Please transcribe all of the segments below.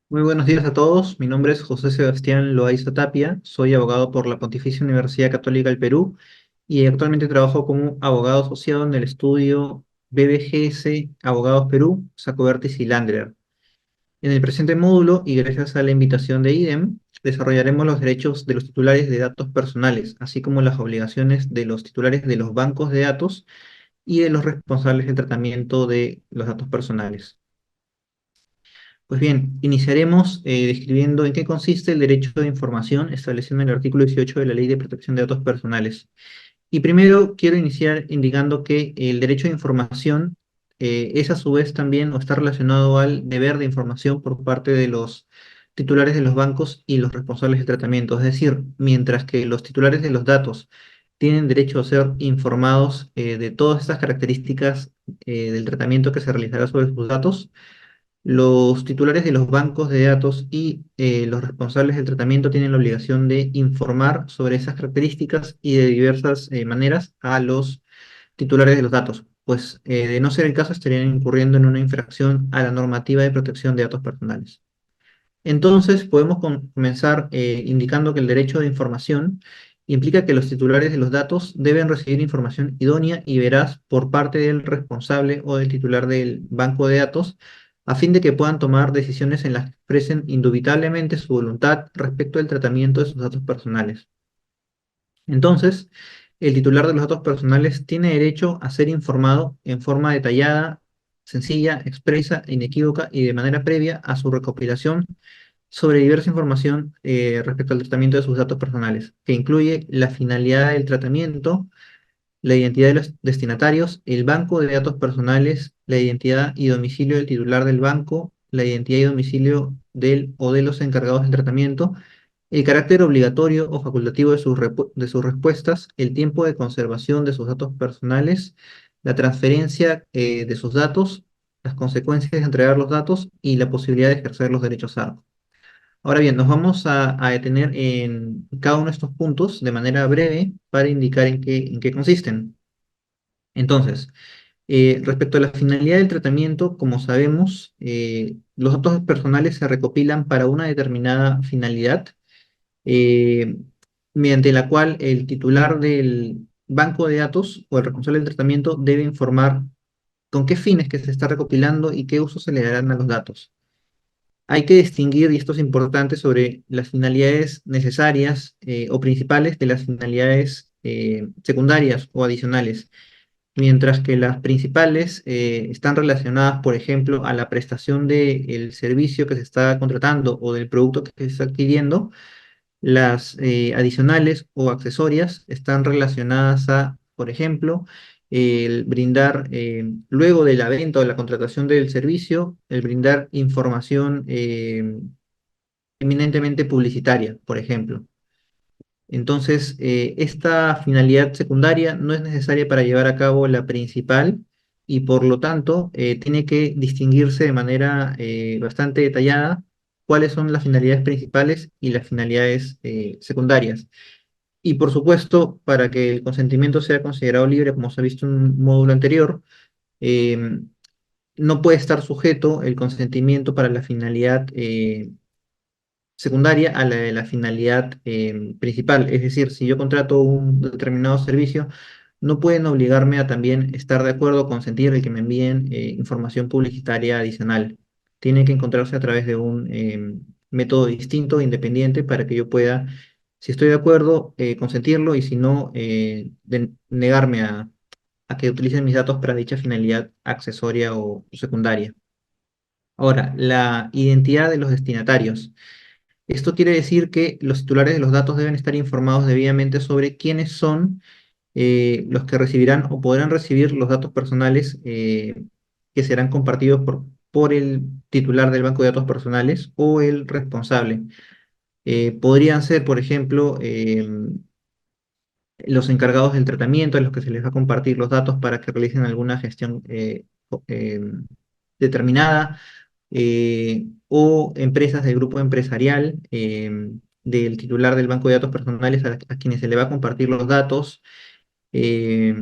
Muy buenos días a todos. Mi nombre es José Sebastián Loaiza Tapia. Soy abogado por la Pontificia Universidad Católica del Perú y actualmente trabajo como abogado asociado en el estudio BBGS Abogados Perú, Sacovértiz y Landrer. En el presente módulo, y gracias a la invitación de IDEM, desarrollaremos los derechos de los titulares de datos personales, así como las obligaciones de los titulares de los bancos de datos y de los responsables del tratamiento de los datos personales. Pues bien, iniciaremos describiendo en qué consiste el derecho de información establecido en el artículo 18 de la Ley de Protección de Datos Personales. Y primero quiero iniciar indicando que el derecho de información es a su vez también o está relacionado al deber de información por parte de los titulares de los bancos y los responsables del tratamiento. Es decir, mientras que los titulares de los datos tienen derecho a ser informados de todas estas características del tratamiento que se realizará sobre sus datos, los titulares de los bancos de datos y los responsables del tratamiento tienen la obligación de informar sobre esas características y de diversas maneras a los titulares de los datos, pues de no ser el caso estarían incurriendo en una infracción a la normativa de protección de datos personales. Entonces, podemos comenzar indicando que el derecho de información implica que los titulares de los datos deben recibir información idónea y veraz por parte del responsable o del titular del banco de datos, a fin de que puedan tomar decisiones en las que expresen indubitablemente su voluntad respecto del tratamiento de sus datos personales. Entonces, el titular de los datos personales tiene derecho a ser informado en forma detallada, sencilla, expresa, inequívoca y de manera previa a su recopilación sobre diversa información respecto al tratamiento de sus datos personales, que incluye la finalidad del tratamiento, la identidad de los destinatarios, el banco de datos personales, la identidad y domicilio del titular del banco, la identidad y domicilio del o de los encargados del tratamiento, el carácter obligatorio o facultativo de de sus respuestas, el tiempo de conservación de sus datos personales, la transferencia de sus datos, las consecuencias de entregar los datos y la posibilidad de ejercer los derechos a. Ahora bien, nos vamos a detener en cada uno de estos puntos de manera breve para indicar en qué consisten. Entonces, respecto a la finalidad del tratamiento, como sabemos, los datos personales se recopilan para una determinada finalidad, eh, mediante la cual el titular del banco de datos o el responsable del tratamiento debe informar con qué fines que se está recopilando y qué uso se le darán a los datos. Hay que distinguir, y esto es importante, sobre las finalidades necesarias o principales de las finalidades secundarias o adicionales, mientras que las principales están relacionadas, por ejemplo, a la prestación del servicio que se está contratando o del producto que se está adquiriendo. Las adicionales o accesorias están relacionadas a, por ejemplo, el brindar, luego de la venta o la contratación del servicio, el brindar información eminentemente publicitaria, por ejemplo. Entonces, esta finalidad secundaria no es necesaria para llevar a cabo la principal y por lo tanto tiene que distinguirse de manera bastante detallada cuáles son las finalidades principales y las finalidades secundarias. Y por supuesto, para que el consentimiento sea considerado libre, como se ha visto en un módulo anterior, eh, no puede estar sujeto el consentimiento para la finalidad secundaria a la de la finalidad principal. Es decir, si yo contrato un determinado servicio, no pueden obligarme a también estar de acuerdo o consentir el que me envíen información publicitaria adicional. Tiene que encontrarse a través de un método distinto, independiente, para que yo pueda, si estoy de acuerdo, consentirlo y si no, negarme a que utilicen mis datos para dicha finalidad accesoria o secundaria. Ahora, la identidad de los destinatarios. Esto quiere decir que los titulares de los datos deben estar informados debidamente sobre quiénes son los que recibirán o podrán recibir los datos personales que serán compartidos por el titular del banco de datos personales o el responsable. Podrían ser, por ejemplo, los encargados del tratamiento a los que se les va a compartir los datos para que realicen alguna gestión determinada, o empresas del grupo empresarial del titular del banco de datos personales a quienes se le va a compartir los datos, eh,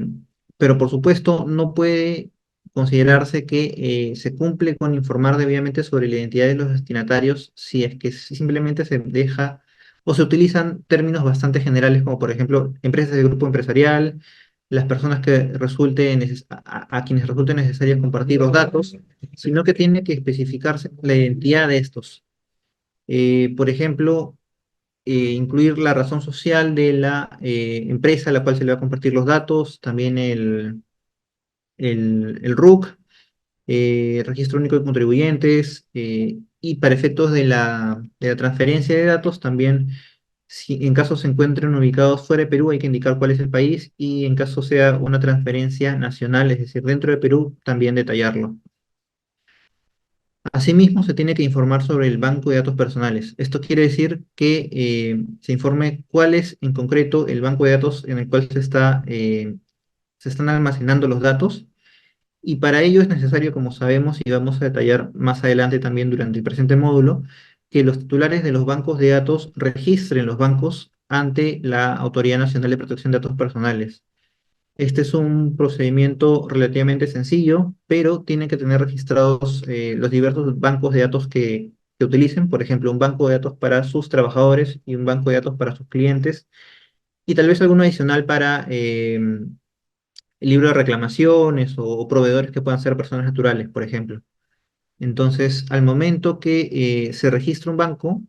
pero por supuesto no puede considerarse que se cumple con informar debidamente sobre la identidad de los destinatarios si es que simplemente se deja o se utilizan términos bastante generales como por ejemplo empresas de grupo empresarial, las personas que a quienes resulte necesario compartir los datos, sino que tiene que especificarse la identidad de estos. Por ejemplo, incluir la razón social de la empresa a la cual se le va a compartir los datos, también el RUC, Registro Único de Contribuyentes, y para efectos de la transferencia de datos también, si en caso se encuentren ubicados fuera de Perú, hay que indicar cuál es el país y en caso sea una transferencia nacional, es decir, dentro de Perú, también detallarlo. Asimismo, se tiene que informar sobre el banco de datos personales. Esto quiere decir que se informe cuál es en concreto el banco de datos en el cual se están almacenando los datos. Y para ello es necesario, como sabemos, y vamos a detallar más adelante también durante el presente módulo, que los titulares de los bancos de datos registren los bancos ante la Autoridad Nacional de Protección de Datos Personales. Este es un procedimiento relativamente sencillo, pero tienen que tener registrados los diversos bancos de datos que utilicen, por ejemplo, un banco de datos para sus trabajadores y un banco de datos para sus clientes, y tal vez alguno adicional para el libro de reclamaciones o proveedores que puedan ser personas naturales, por ejemplo. Entonces, al momento que se registra un banco,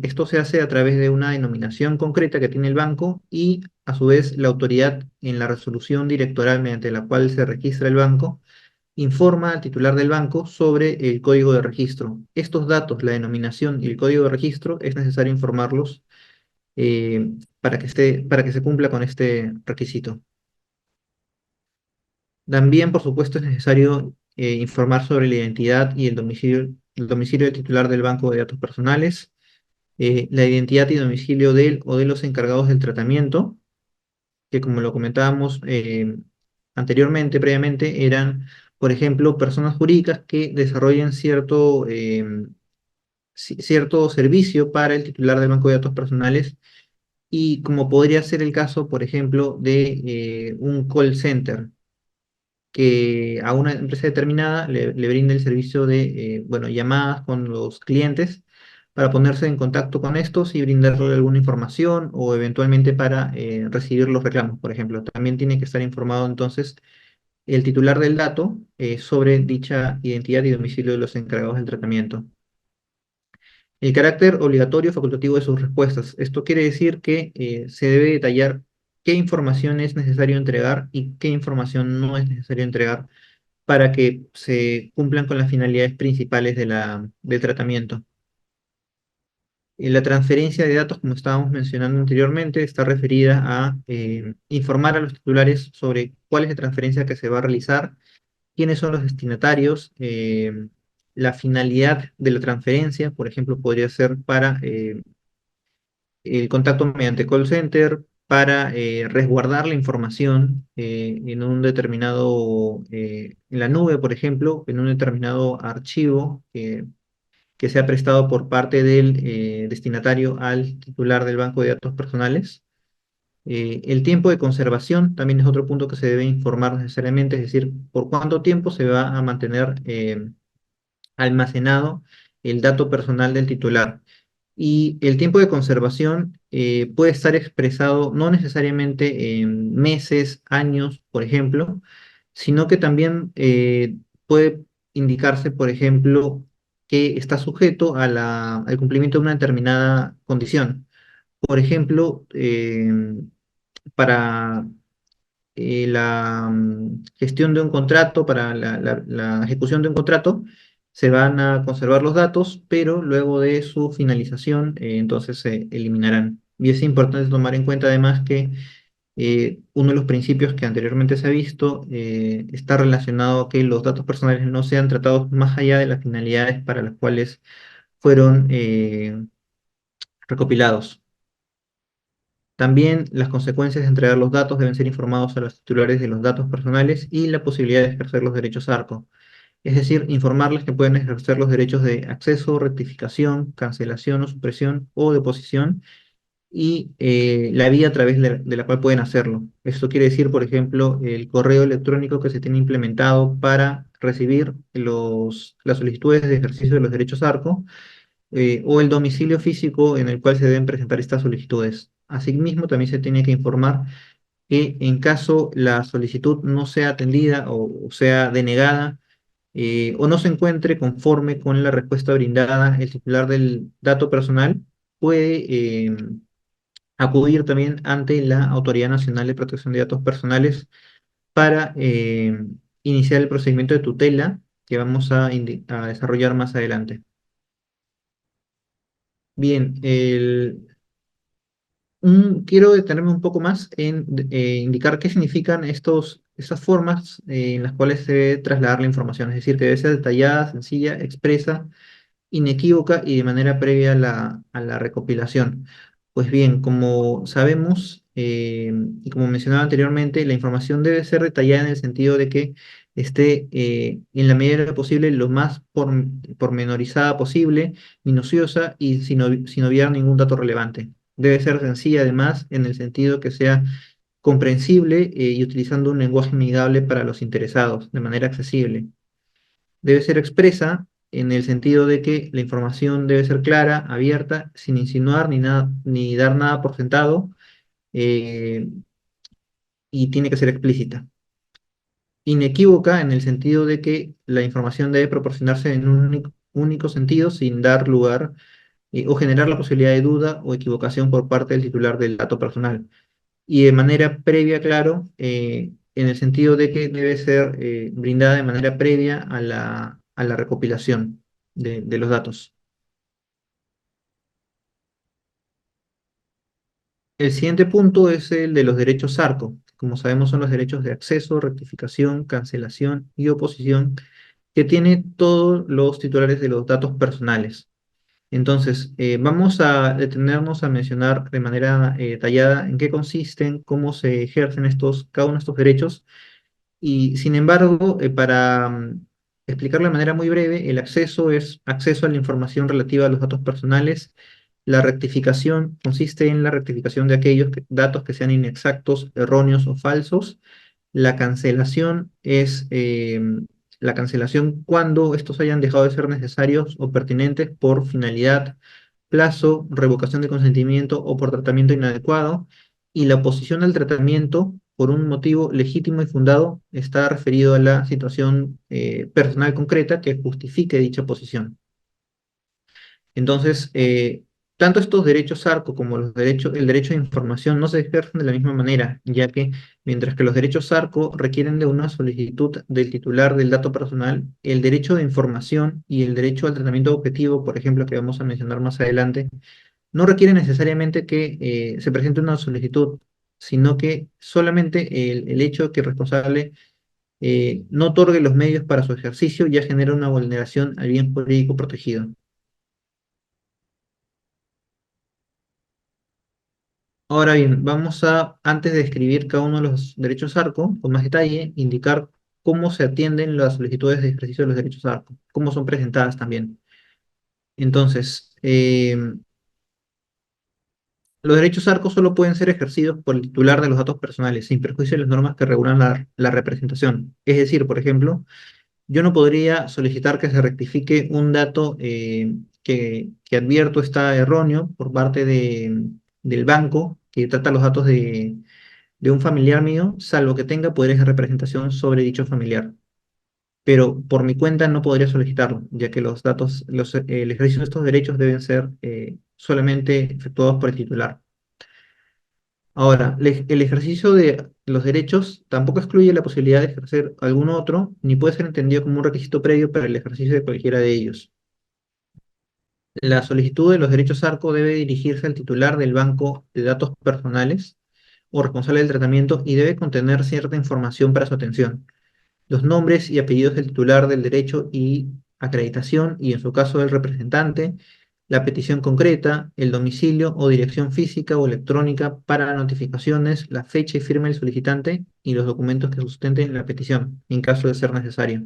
esto se hace a través de una denominación concreta que tiene el banco y, a su vez, la autoridad en la resolución directoral mediante la cual se registra el banco informa al titular del banco sobre el código de registro. Estos datos, la denominación y el código de registro, es necesario informarlos para que se cumpla con este requisito. También, por supuesto, es necesario informar sobre la identidad y el domicilio del titular del banco de datos personales, la identidad y domicilio del o de los encargados del tratamiento, que como lo comentábamos anteriormente, previamente, eran, por ejemplo, personas jurídicas que desarrollan cierto servicio para el titular del banco de datos personales y como podría ser el caso, por ejemplo, de un call center que a una empresa determinada le brinda el servicio de bueno, llamadas con los clientes para ponerse en contacto con estos y brindarle alguna información o eventualmente para recibir los reclamos, por ejemplo. También tiene que estar informado entonces el titular del dato sobre dicha identidad y domicilio de los encargados del tratamiento. El carácter obligatorio facultativo de sus respuestas. Esto quiere decir que se debe detallar qué información es necesario entregar y qué información no es necesario entregar para que se cumplan con las finalidades principales del tratamiento. La transferencia de datos, como estábamos mencionando anteriormente, está referida a informar a los titulares sobre cuál es la transferencia que se va a realizar, quiénes son los destinatarios, la finalidad de la transferencia, por ejemplo, podría ser para el contacto mediante call center, para resguardar la información en un determinado, en la nube, por ejemplo, en un determinado archivo que sea prestado por parte del destinatario al titular del banco de datos personales. El tiempo de conservación también es otro punto que se debe informar necesariamente, es decir, por cuánto tiempo se va a mantener almacenado el dato personal del titular. Y el tiempo de conservación puede estar expresado no necesariamente en meses, años, por ejemplo, sino que también puede indicarse, por ejemplo, que está sujeto a al cumplimiento de una determinada condición. Por ejemplo, para la gestión de un contrato, para la ejecución de un contrato, se van a conservar los datos, pero luego de su finalización, entonces se eliminarán. Y es importante tomar en cuenta además que uno de los principios que anteriormente se ha visto está relacionado a que los datos personales no sean tratados más allá de las finalidades para las cuales fueron recopilados. También las consecuencias de entregar los datos deben ser informados a los titulares de los datos personales y la posibilidad de ejercer los derechos ARCO. Es decir, informarles que pueden ejercer los derechos de acceso, rectificación, cancelación o supresión o deposición y la vía a través de la cual pueden hacerlo. Esto quiere decir, por ejemplo, el correo electrónico que se tiene implementado para recibir las solicitudes de ejercicio de los derechos ARCO, o el domicilio físico en el cual se deben presentar estas solicitudes. Asimismo, también se tiene que informar que en caso la solicitud no sea atendida o sea denegada, o no se encuentre conforme con la respuesta brindada, el titular del dato personal puede acudir también ante la Autoridad Nacional de Protección de Datos Personales para iniciar el procedimiento de tutela que vamos a desarrollar más adelante. Bien, quiero detenerme un poco más en indicar qué significan estas formas en las cuales se debe trasladar la información, es decir, que debe ser detallada, sencilla, expresa, inequívoca y de manera previa a la recopilación. Pues bien, como sabemos y como mencionaba anteriormente, la información debe ser detallada en el sentido de que esté en la medida de lo posible lo más pormenorizada posible, minuciosa y sin obviar ningún dato relevante. Debe ser sencilla además en el sentido que sea comprensible y utilizando un lenguaje amigable para los interesados, de manera accesible. Debe ser expresa en el sentido de que la información debe ser clara, abierta, sin insinuar ni nada, ni dar nada por sentado, eh, y tiene que ser explícita. Inequívoca en el sentido de que la información debe proporcionarse en un único sentido sin dar lugar o generar la posibilidad de duda o equivocación por parte del titular del dato personal. Y de manera previa, claro, en el sentido de que debe ser brindada de manera previa a la recopilación de los datos. El siguiente punto es el de los derechos ARCO. Como sabemos, son los derechos de acceso, rectificación, cancelación y oposición que tienen todos los titulares de los datos personales. Entonces, vamos a detenernos a mencionar de manera detallada en qué consisten, cómo se ejercen cada uno de estos derechos. Y sin embargo, para explicarlo de manera muy breve, el acceso es acceso a la información relativa a los datos personales. La rectificación consiste en la rectificación de aquellos datos que sean inexactos, erróneos o falsos. La cancelación es la cancelación cuando estos hayan dejado de ser necesarios o pertinentes por finalidad, plazo, revocación de consentimiento o por tratamiento inadecuado. Y la oposición al tratamiento por un motivo legítimo y fundado está referido a la situación personal concreta que justifique dicha posición. Entonces, tanto estos derechos ARCO como el derecho de información no se ejercen de la misma manera, ya que mientras que los derechos ARCO requieren de una solicitud del titular del dato personal, el derecho de información y el derecho al tratamiento objetivo, por ejemplo, que vamos a mencionar más adelante, no requiere necesariamente que se presente una solicitud, sino que solamente el hecho que el responsable no otorgue los medios para su ejercicio ya genera una vulneración al bien jurídico protegido. Ahora bien, antes de describir cada uno de los derechos ARCO con más detalle, indicar cómo se atienden las solicitudes de ejercicio de los derechos ARCO, cómo son presentadas también. Entonces, los derechos ARCO solo pueden ser ejercidos por el titular de los datos personales, sin perjuicio de las normas que regulan la representación. Es decir, por ejemplo, yo no podría solicitar que se rectifique un dato que advierto está erróneo por parte del banco que trata los datos de un familiar mío, salvo que tenga poderes de representación sobre dicho familiar. Pero por mi cuenta no podría solicitarlo, ya que los datos, el ejercicio de estos derechos deben ser solamente efectuados por el titular. Ahora, el ejercicio de los derechos tampoco excluye la posibilidad de ejercer algún otro, ni puede ser entendido como un requisito previo para el ejercicio de cualquiera de ellos. La solicitud de los derechos ARCO debe dirigirse al titular del banco de datos personales o responsable del tratamiento y debe contener cierta información para su atención: los nombres y apellidos del titular del derecho y acreditación, y en su caso del representante, la petición concreta, el domicilio o dirección física o electrónica para notificaciones, la fecha y firma del solicitante y los documentos que sustenten la petición, en caso de ser necesario.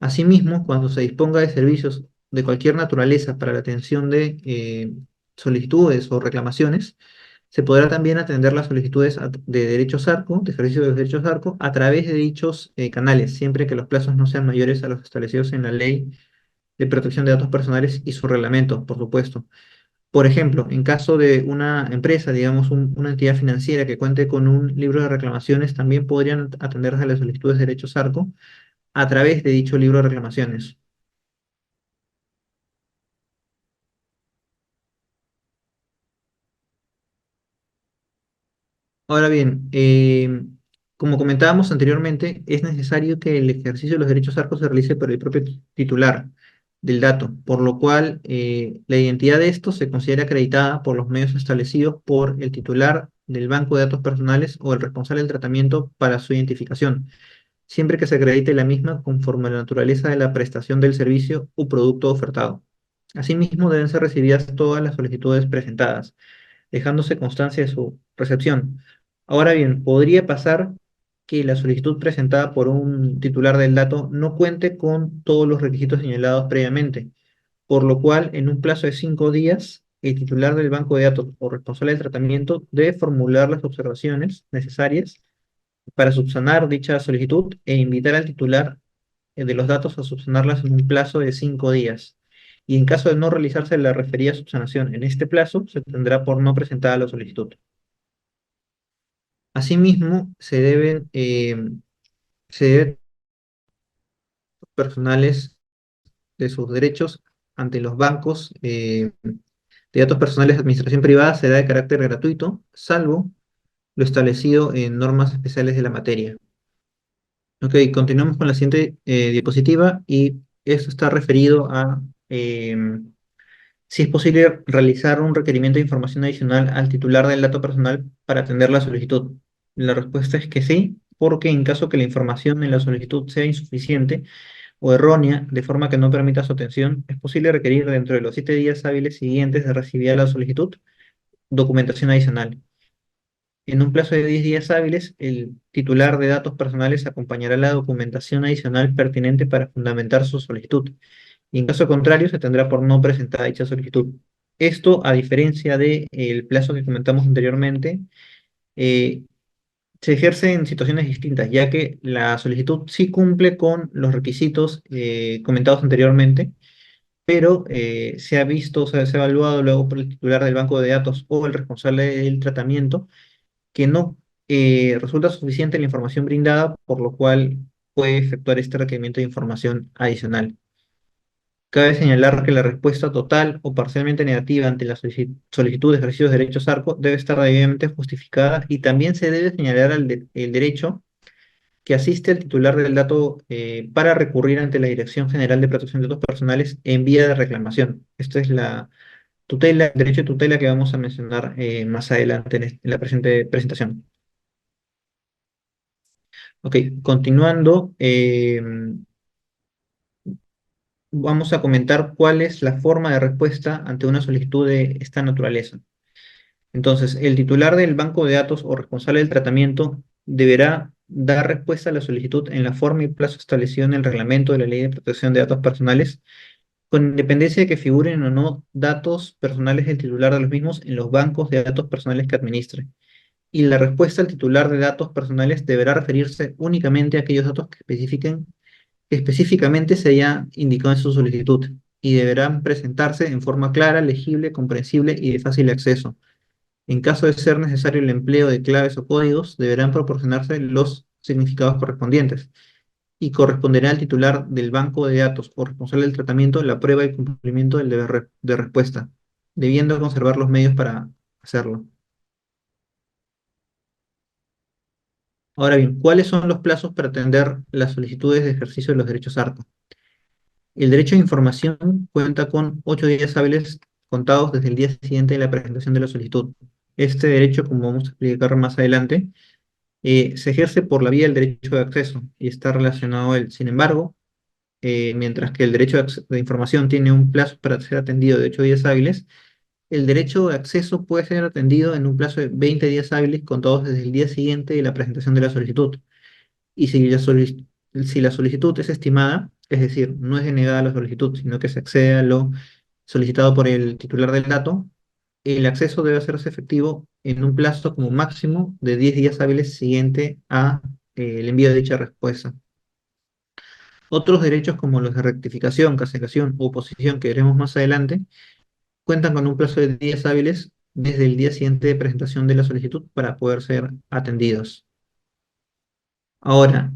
Asimismo, cuando se disponga de servicios de cualquier naturaleza para la atención de solicitudes o reclamaciones, se podrá también atender las solicitudes de derechos ARCO, de ejercicio de los derechos ARCO, a través de dichos canales, siempre que los plazos no sean mayores a los establecidos en la Ley de Protección de Datos Personales y su reglamento, por supuesto. Por ejemplo, en caso de una empresa, digamos una entidad financiera que cuente con un libro de reclamaciones, también podrían atenderse a las solicitudes de derechos ARCO a través de dicho libro de reclamaciones. Ahora bien, como comentábamos anteriormente, es necesario que el ejercicio de los derechos ARCO se realice por el propio titular del dato, por lo cual la identidad de estos se considera acreditada por los medios establecidos por el titular del banco de datos personales o el responsable del tratamiento para su identificación, siempre que se acredite la misma conforme a la naturaleza de la prestación del servicio o producto ofertado. Asimismo, deben ser recibidas todas las solicitudes presentadas dejándose constancia de su recepción. Ahora bien, podría pasar que la solicitud presentada por un titular del dato no cuente con todos los requisitos señalados previamente, por lo cual en un plazo de 5 días, el titular del banco de datos o responsable del tratamiento debe formular las observaciones necesarias para subsanar dicha solicitud e invitar al titular de los datos a subsanarlas en un plazo de 5 días. Y en caso de no realizarse la referida subsanación en este plazo, se tendrá por no presentada la solicitud. Asimismo, se deben personales de sus derechos ante los bancos de datos personales de administración privada será de carácter gratuito, salvo lo establecido en normas especiales de la materia. Ok, continuamos con la siguiente diapositiva y esto está referido a si es posible realizar un requerimiento de información adicional al titular del dato personal para atender la solicitud. La respuesta es que sí, porque en caso que la información en la solicitud sea insuficiente o errónea, de forma que no permita su atención, es posible requerir dentro de los 7 días hábiles siguientes de recibir la solicitud documentación adicional. En un plazo de 10 días hábiles, el titular de datos personales acompañará la documentación adicional pertinente para fundamentar su solicitud y en caso contrario se tendrá por no presentar dicha solicitud. Esto, a diferencia del plazo que comentamos anteriormente, eh, se ejerce en situaciones distintas, ya que la solicitud sí cumple con los requisitos comentados anteriormente, pero se ha visto, o sea, se ha evaluado luego por el titular del banco de datos o el responsable del tratamiento que no resulta suficiente la información brindada, por lo cual puede efectuar este requerimiento de información adicional. Cabe señalar que la respuesta total o parcialmente negativa ante la solicitud de ejercicio de derechos ARCO debe estar debidamente justificada y también se debe señalar el derecho que asiste al titular del dato para recurrir ante la Dirección General de Protección de Datos Personales en vía de reclamación. Esta es la tutela, el derecho de tutela que vamos a mencionar más adelante en la presente presentación. Ok, continuando. Vamos a comentar cuál es la forma de respuesta ante una solicitud de esta naturaleza. Entonces, el titular del banco de datos o responsable del tratamiento deberá dar respuesta a la solicitud en la forma y plazo establecido en el reglamento de la Ley de Protección de Datos Personales, con independencia de que figuren o no datos personales del titular de los mismos en los bancos de datos personales que administre. Y la respuesta al titular de datos personales deberá referirse únicamente a aquellos datos que especifiquen que específicamente se haya indicado en su solicitud y deberán presentarse en forma clara, legible, comprensible y de fácil acceso. En caso de ser necesario el empleo de claves o códigos, deberán proporcionarse los significados correspondientes y corresponderá al titular del banco de datos o responsable del tratamiento la prueba y cumplimiento del deber de respuesta, debiendo conservar los medios para hacerlo. Ahora bien, ¿cuáles son los plazos para atender las solicitudes de ejercicio de los derechos ARCO? El derecho a información cuenta con 8 días hábiles contados desde el día siguiente de la presentación de la solicitud. Este derecho, como vamos a explicar más adelante, se ejerce por la vía del derecho de acceso y está relacionado a él. Sin embargo, mientras que el derecho de información tiene un plazo para ser atendido de 8 días hábiles, el derecho de acceso puede ser atendido en un plazo de 20 días hábiles contados desde el día siguiente de la presentación de la solicitud. Y si la solicitud es estimada, es decir, no es denegada la solicitud, sino que se accede a lo solicitado por el titular del dato, el acceso debe hacerse efectivo en un plazo como máximo de 10 días hábiles siguiente a el envío de dicha respuesta. Otros derechos como los de rectificación, cancelación u oposición que veremos más adelante cuentan con un plazo de días hábiles desde el día siguiente de presentación de la solicitud para poder ser atendidos. Ahora,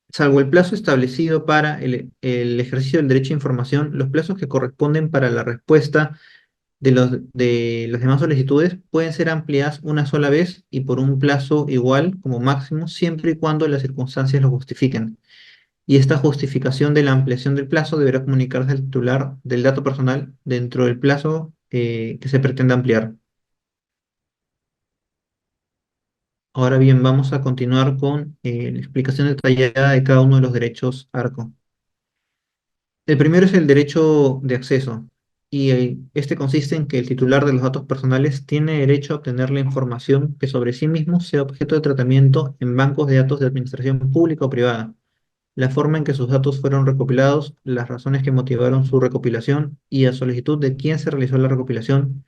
salvo el plazo establecido para el ejercicio del derecho a información, los plazos que corresponden para la respuesta de las demás solicitudes pueden ser ampliadas una sola vez y por un plazo igual como máximo, siempre y cuando las circunstancias lo justifiquen. Y esta justificación de la ampliación del plazo deberá comunicarse al titular del dato personal dentro del plazo que se pretende ampliar. Ahora bien, vamos a continuar con la explicación detallada de cada uno de los derechos ARCO. El primero es el derecho de acceso, y este consiste en que el titular de los datos personales tiene derecho a obtener la información que sobre sí mismo sea objeto de tratamiento en bancos de datos de administración pública o privada, la forma en que sus datos fueron recopilados, las razones que motivaron su recopilación y a solicitud de quién se realizó la recopilación,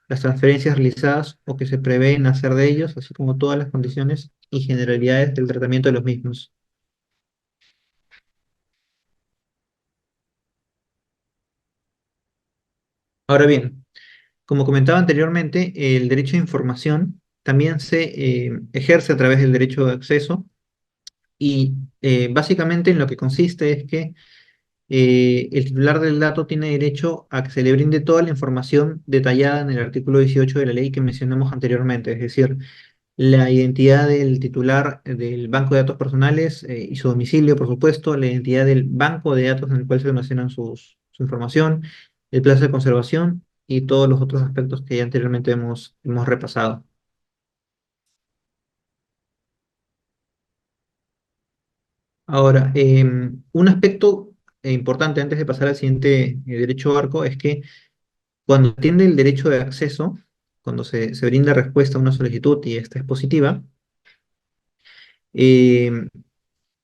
las transferencias realizadas o que se prevén hacer de ellos, así como todas las condiciones y generalidades del tratamiento de los mismos. Ahora bien, como comentaba anteriormente, el derecho a información también se ejerce a través del derecho de acceso y básicamente en lo que consiste es que el titular del dato tiene derecho a que se le brinde toda la información detallada en el artículo 18 de la ley que mencionamos anteriormente, es decir, la identidad del titular del banco de datos personales y su domicilio, por supuesto, la identidad del banco de datos en el cual se almacenan su información, el plazo de conservación y todos los otros aspectos que ya anteriormente hemos repasado. Ahora, un aspecto importante antes de pasar al siguiente derecho arco es que cuando atiende el derecho de acceso, cuando se brinda respuesta a una solicitud y esta es positiva, eh,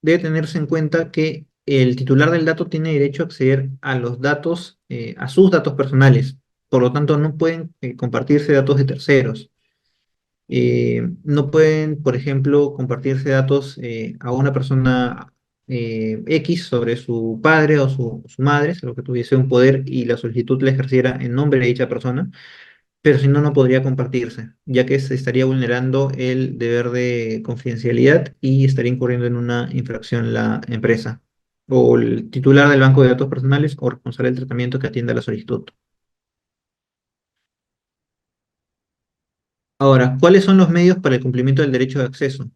debe tenerse en cuenta que el titular del dato tiene derecho a acceder a los datos, a sus datos personales. Por lo tanto, no pueden compartirse datos de terceros. No pueden, por ejemplo, compartirse datos a una persona X sobre su padre o su madre, lo que tuviese un poder y la solicitud la ejerciera en nombre de dicha persona, pero si no, no podría compartirse, ya que se estaría vulnerando el deber de confidencialidad y estaría incurriendo en una infracción la empresa o el titular del banco de datos personales o responsable del tratamiento que atienda la solicitud. Ahora, ¿cuáles son los medios para el cumplimiento del derecho de acceso?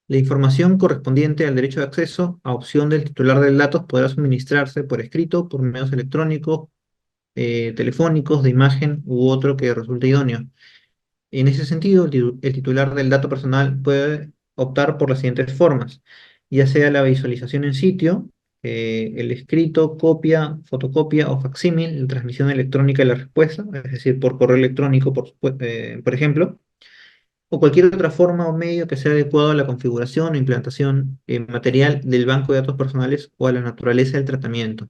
La información correspondiente al derecho de acceso, a opción del titular del datos, podrá suministrarse por escrito, por medios electrónicos, telefónicos, de imagen u otro que resulte idóneo. En ese sentido, el titular del dato personal puede optar por las siguientes formas, ya sea la visualización en sitio, el escrito, copia, fotocopia o facsímil, la transmisión electrónica de la respuesta, es decir, por correo electrónico, por ejemplo, o cualquier otra forma o medio que sea adecuado a la configuración o implantación material del banco de datos personales o a la naturaleza del tratamiento.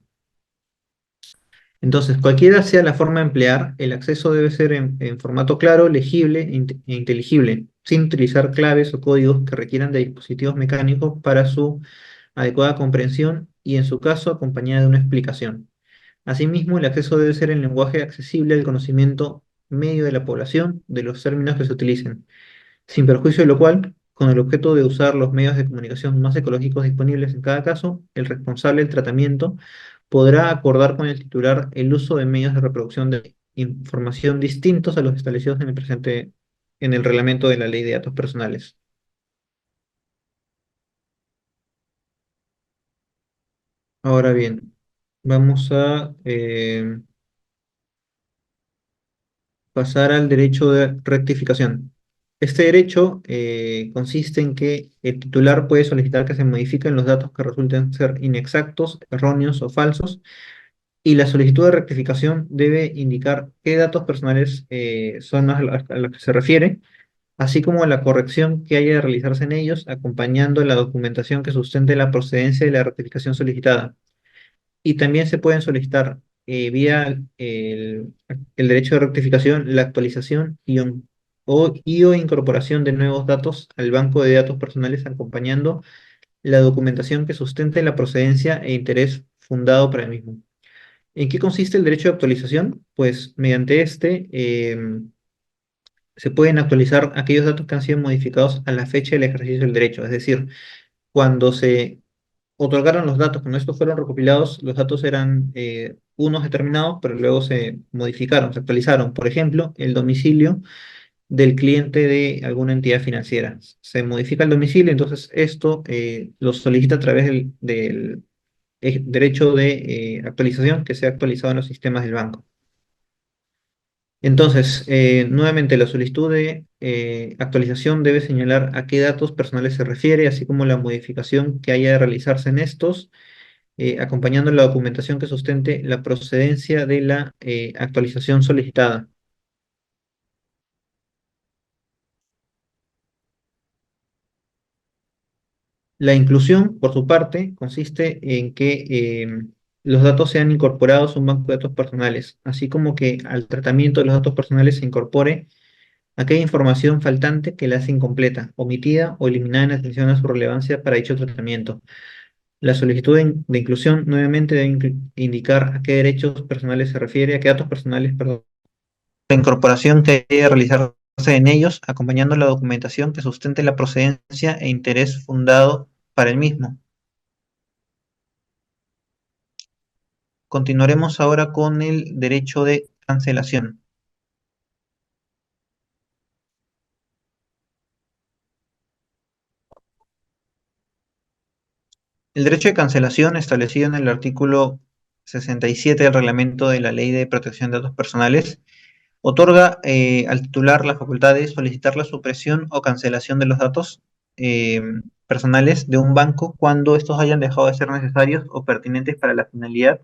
Entonces, cualquiera sea la forma de emplear, el acceso debe ser en formato claro, legible e inteligible, sin utilizar claves o códigos que requieran de dispositivos mecánicos para su adecuada comprensión y, en su caso, acompañada de una explicación. Asimismo, el acceso debe ser en lenguaje accesible al conocimiento medio de la población de los términos que se utilicen, sin perjuicio de lo cual, con el objeto de usar los medios de comunicación más ecológicos disponibles en cada caso, el responsable del tratamiento podrá acordar con el titular el uso de medios de reproducción de información distintos a los establecidos en el presente, en el reglamento de la Ley de Datos Personales. Ahora bien, vamos a pasar al derecho de rectificación. Este derecho consiste en que el titular puede solicitar que se modifiquen los datos que resulten ser inexactos, erróneos o falsos, y la solicitud de rectificación debe indicar qué datos personales son a los que se refiere, así como la corrección que haya de realizarse en ellos, acompañando la documentación que sustente la procedencia de la rectificación solicitada. Y también se pueden solicitar vía el derecho de rectificación, la actualización y o incorporación de nuevos datos al banco de datos personales acompañando la documentación que sustente la procedencia e interés fundado para el mismo. ¿En qué consiste el derecho de actualización? Pues mediante se pueden actualizar aquellos datos que han sido modificados a la fecha del ejercicio del derecho. Es decir, cuando se otorgaron los datos, cuando estos fueron recopilados, los datos eran unos determinados, pero luego se modificaron, se actualizaron. Por ejemplo, el domicilio del cliente de alguna entidad financiera. Se modifica el domicilio, entonces esto lo solicita a través del derecho de actualización que sea actualizado en los sistemas del banco. Entonces, nuevamente, la solicitud de actualización debe señalar a qué datos personales se refiere, así como la modificación que haya de realizarse en estos, acompañando la documentación que sustente la procedencia de la actualización solicitada. La inclusión, por su parte, consiste en que los datos sean incorporados a un banco de datos personales, así como que al tratamiento de los datos personales se incorpore aquella información faltante que la hace incompleta, omitida o eliminada en atención a su relevancia para dicho tratamiento. La solicitud de inclusión nuevamente debe indicar a qué derechos personales se refiere, a qué datos personales, perdón. La incorporación que debe realizarse en ellos, acompañando la documentación que sustente la procedencia e interés fundado para el mismo. Continuaremos ahora con el derecho de cancelación. El derecho de cancelación, establecido en el artículo 67 del reglamento de la Ley de Protección de Datos Personales, otorga al titular la facultad de solicitar la supresión o cancelación de los datos eh, personales de un banco cuando estos hayan dejado de ser necesarios o pertinentes para la finalidad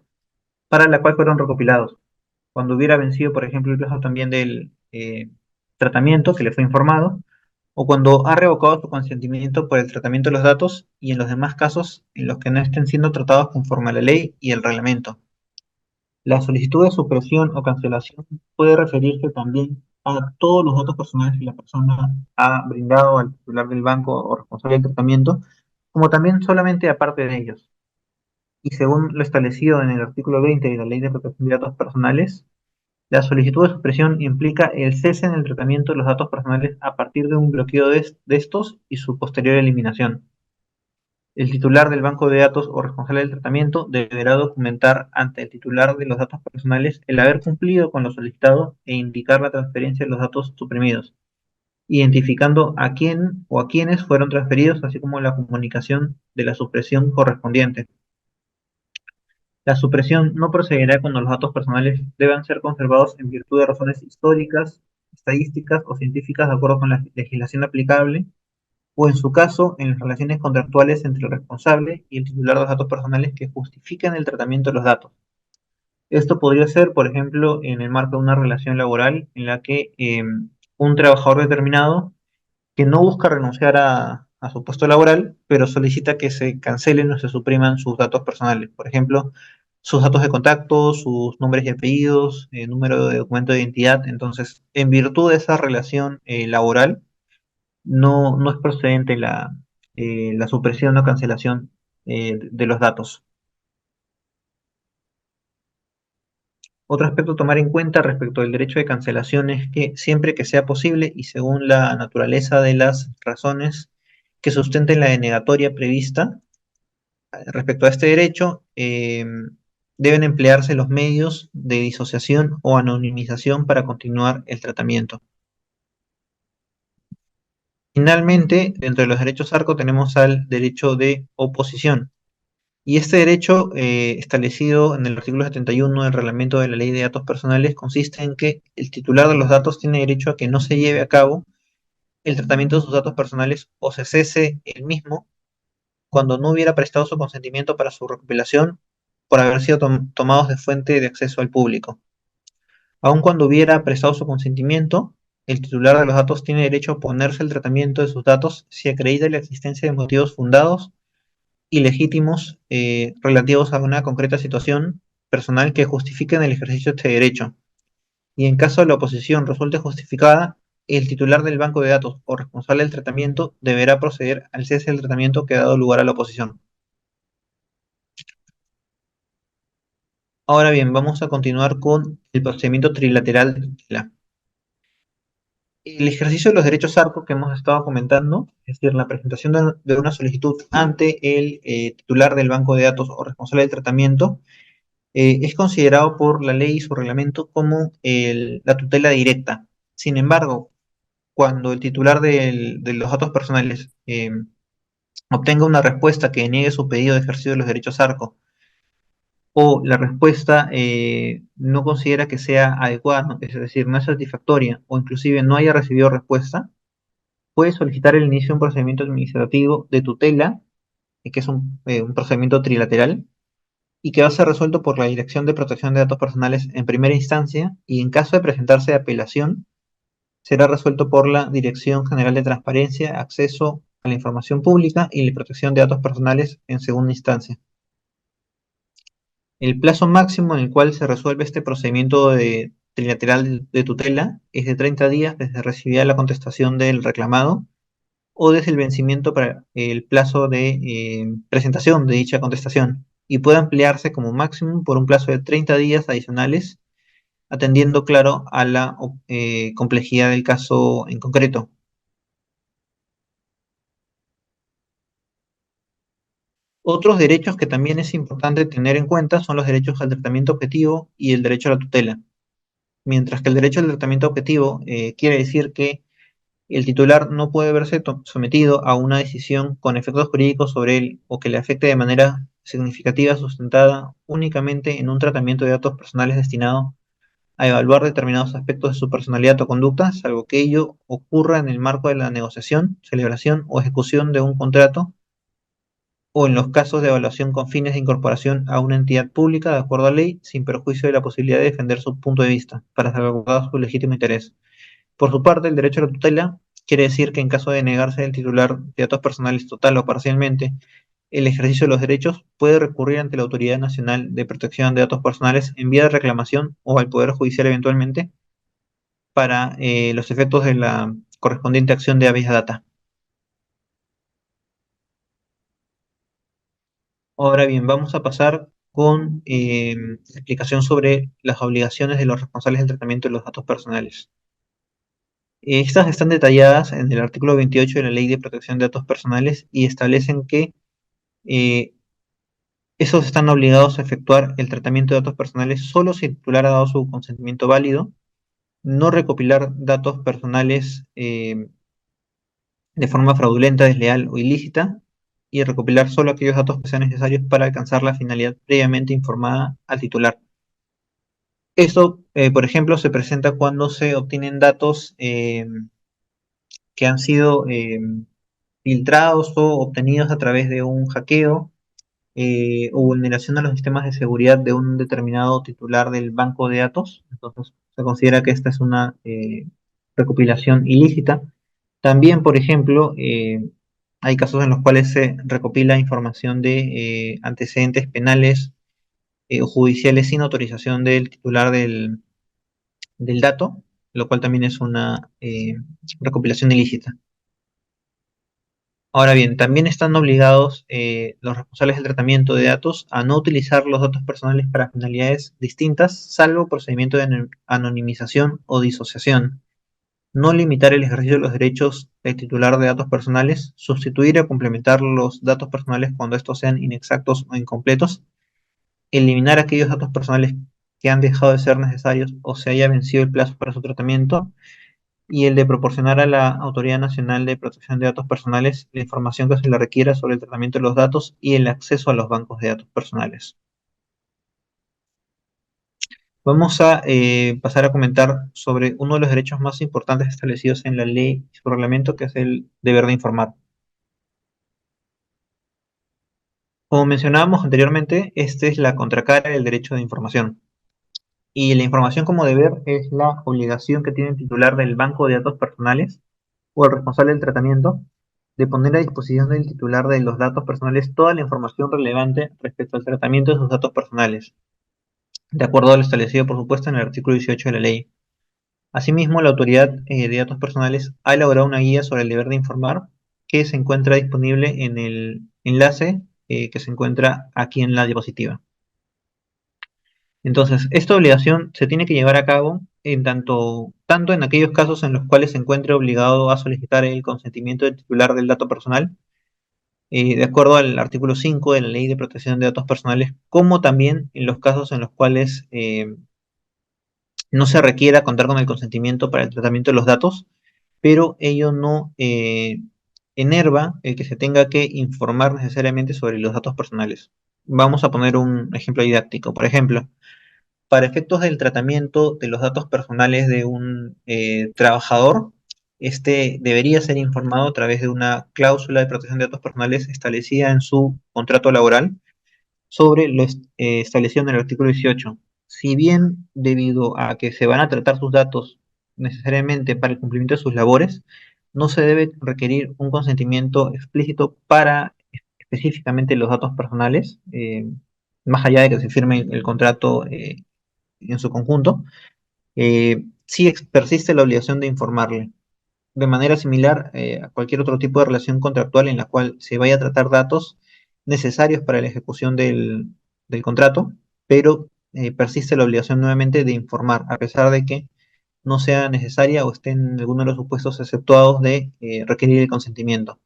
para la cual fueron recopilados. Cuando hubiera vencido, por ejemplo, el plazo también del tratamiento que le fue informado, o cuando ha revocado su consentimiento por el tratamiento de los datos y en los demás casos en los que no estén siendo tratados conforme a la ley y el reglamento. La solicitud de supresión o cancelación puede referirse también a todos los datos personales que la persona ha brindado al titular del banco o responsable del tratamiento, como también solamente a parte de ellos. Y según lo establecido en el artículo 20 de la Ley de Protección de Datos Personales, la solicitud de supresión implica el cese en el tratamiento de los datos personales a partir de un bloqueo de estos y su posterior eliminación. El titular del banco de datos o responsable del tratamiento deberá documentar ante el titular de los datos personales el haber cumplido con lo solicitado e indicar la transferencia de los datos suprimidos, identificando a quién o a quiénes fueron transferidos, así como la comunicación de la supresión correspondiente. La supresión no procederá cuando los datos personales deban ser conservados en virtud de razones históricas, estadísticas o científicas de acuerdo con la legislación aplicable, o en su caso, en las relaciones contractuales entre el responsable y el titular de los datos personales que justifiquen el tratamiento de los datos. Esto podría ser, por ejemplo, en el marco de una relación laboral en la que un trabajador determinado que no busca renunciar a su puesto laboral, pero solicita que se cancelen o se supriman sus datos personales. Por ejemplo, sus datos de contacto, sus nombres y apellidos, número de documento de identidad. Entonces, en virtud de esa relación laboral, no es procedente la supresión o cancelación de los datos. Otro aspecto a tomar en cuenta respecto del derecho de cancelación es que siempre que sea posible y según la naturaleza de las razones que sustenten la denegatoria prevista respecto a este derecho, deben emplearse los medios de disociación o anonimización para continuar el tratamiento. Finalmente, dentro de los derechos ARCO tenemos al derecho de oposición. Y este derecho, establecido en el artículo 71 del reglamento de la Ley de Datos Personales, consiste en que el titular de los datos tiene derecho a que no se lleve a cabo el tratamiento de sus datos personales o se cese el mismo cuando no hubiera prestado su consentimiento para su recopilación por haber sido tomados de fuente de acceso al público. Aun cuando hubiera prestado su consentimiento, el titular de los datos tiene derecho a oponerse al tratamiento de sus datos si acredita la existencia de motivos fundados y legítimos relativos a una concreta situación personal que justifiquen el ejercicio de este derecho. Y en caso de la oposición resulte justificada, el titular del banco de datos o responsable del tratamiento deberá proceder al cese del tratamiento que ha dado lugar a la oposición. Ahora bien, vamos a continuar con el procedimiento trilateral de tutela. El ejercicio de los derechos ARCO que hemos estado comentando, es decir, la presentación de una solicitud ante el titular del banco de datos o responsable del tratamiento, es considerado por la ley y su reglamento como la tutela directa. Sin embargo, cuando el titular de los datos personales obtenga una respuesta que niegue su pedido de ejercicio de los derechos ARCO o la respuesta no considera que sea adecuada, ¿no? Es decir, no es satisfactoria o inclusive no haya recibido respuesta, puede solicitar el inicio de un procedimiento administrativo de tutela, que es un procedimiento trilateral, y que va a ser resuelto por la Dirección de Protección de Datos Personales en primera instancia, y en caso de presentarse apelación, será resuelto por la Dirección General de Transparencia, Acceso a la Información Pública y la Protección de Datos Personales en segunda instancia. El plazo máximo en el cual se resuelve este procedimiento trilateral de tutela es de 30 días desde recibida la contestación del reclamado o desde el vencimiento para el plazo de presentación de dicha contestación y puede ampliarse como máximo por un plazo de 30 días adicionales, atendiendo, claro, a la complejidad del caso en concreto. Otros derechos que también es importante tener en cuenta son los derechos al tratamiento objetivo y el derecho a la tutela. Mientras que el derecho al tratamiento objetivo quiere decir que el titular no puede verse sometido a una decisión con efectos jurídicos sobre él o que le afecte de manera significativa sustentada únicamente en un tratamiento de datos personales destinado a evaluar determinados aspectos de su personalidad o conducta, salvo que ello ocurra en el marco de la negociación, celebración o ejecución de un contrato o en los casos de evaluación con fines de incorporación a una entidad pública de acuerdo a ley, sin perjuicio de la posibilidad de defender su punto de vista, para salvaguardar su legítimo interés. Por su parte, el derecho a la tutela quiere decir que en caso de negarse el titular de datos personales total o parcialmente el ejercicio de los derechos, puede recurrir ante la Autoridad Nacional de Protección de Datos Personales en vía de reclamación o al Poder Judicial eventualmente para los efectos de la correspondiente acción de habeas data. Ahora bien, vamos a pasar con explicación sobre las obligaciones de los responsables del tratamiento de los datos personales. Estas están detalladas en el artículo 28 de la Ley de Protección de Datos Personales y establecen que eh, esos están obligados a efectuar el tratamiento de datos personales solo si el titular ha dado su consentimiento válido, no recopilar datos personales de forma fraudulenta, desleal o ilícita, y recopilar solo aquellos datos que sean necesarios para alcanzar la finalidad previamente informada al titular. Esto, por ejemplo, se presenta cuando se obtienen datos que han sido filtrados o obtenidos a través de un hackeo o vulneración a los sistemas de seguridad de un determinado titular del banco de datos. Entonces, se considera que esta es una recopilación ilícita. También, por ejemplo, hay casos en los cuales se recopila información de antecedentes penales o judiciales sin autorización del titular del dato, lo cual también es una recopilación ilícita. Ahora bien, también están obligados los responsables del tratamiento de datos a no utilizar los datos personales para finalidades distintas, salvo procedimiento de anonimización o disociación. No limitar el ejercicio de los derechos del titular de datos personales, sustituir o complementar los datos personales cuando estos sean inexactos o incompletos, eliminar aquellos datos personales que han dejado de ser necesarios o se haya vencido el plazo para su tratamiento, y el de proporcionar a la Autoridad Nacional de Protección de Datos Personales la información que se le requiera sobre el tratamiento de los datos y el acceso a los bancos de datos personales. Vamos a pasar a comentar sobre uno de los derechos más importantes establecidos en la ley y su reglamento, que es el deber de informar. Como mencionábamos anteriormente, esta es la contracara del derecho de información. Y la información como deber es la obligación que tiene el titular del banco de datos personales o el responsable del tratamiento de poner a disposición del titular de los datos personales toda la información relevante respecto al tratamiento de sus datos personales. de acuerdo a lo establecido, por supuesto, en el artículo 18 de la ley. Asimismo, la Autoridad de Datos Personales ha elaborado una guía sobre el deber de informar que se encuentra disponible en el enlace que se encuentra aquí en la diapositiva. Entonces, esta obligación se tiene que llevar a cabo tanto en aquellos casos en los cuales se encuentre obligado a solicitar el consentimiento del titular del dato personal, de acuerdo al artículo 5 de la Ley de Protección de Datos Personales, como también en los casos en los cuales no se requiera contar con el consentimiento para el tratamiento de los datos, pero ello no enerva el que se tenga que informar necesariamente sobre los datos personales. Vamos a poner un ejemplo didáctico. Por ejemplo, para efectos del tratamiento de los datos personales de un trabajador, este debería ser informado a través de una cláusula de protección de datos personales establecida en su contrato laboral sobre lo establecido en el artículo 18. Si bien debido a que se van a tratar sus datos necesariamente para el cumplimiento de sus labores, no se debe requerir un consentimiento explícito para específicamente los datos personales, más allá de que se firme el contrato en su conjunto, sí persiste la obligación de informarle. De manera similar a cualquier otro tipo de relación contractual en la cual se vaya a tratar datos necesarios para la ejecución del contrato, pero persiste la obligación nuevamente de informar, a pesar de que no sea necesaria o esté en alguno de los supuestos exceptuados de requerir el consentimiento.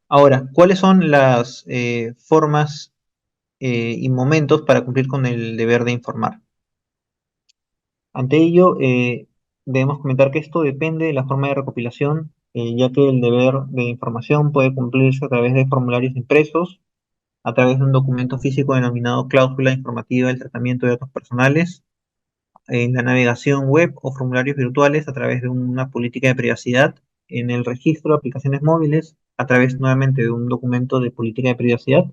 Ahora, ¿cuáles son las formas y momentos para cumplir con el deber de informar? Ante ello, debemos comentar que esto depende de la forma de recopilación, ya que el deber de información puede cumplirse a través de formularios impresos, a través de un documento físico denominado cláusula informativa del tratamiento de datos personales, en la navegación web o formularios virtuales a través de una política de privacidad, en el registro de aplicaciones móviles, a través nuevamente de un documento de política de privacidad,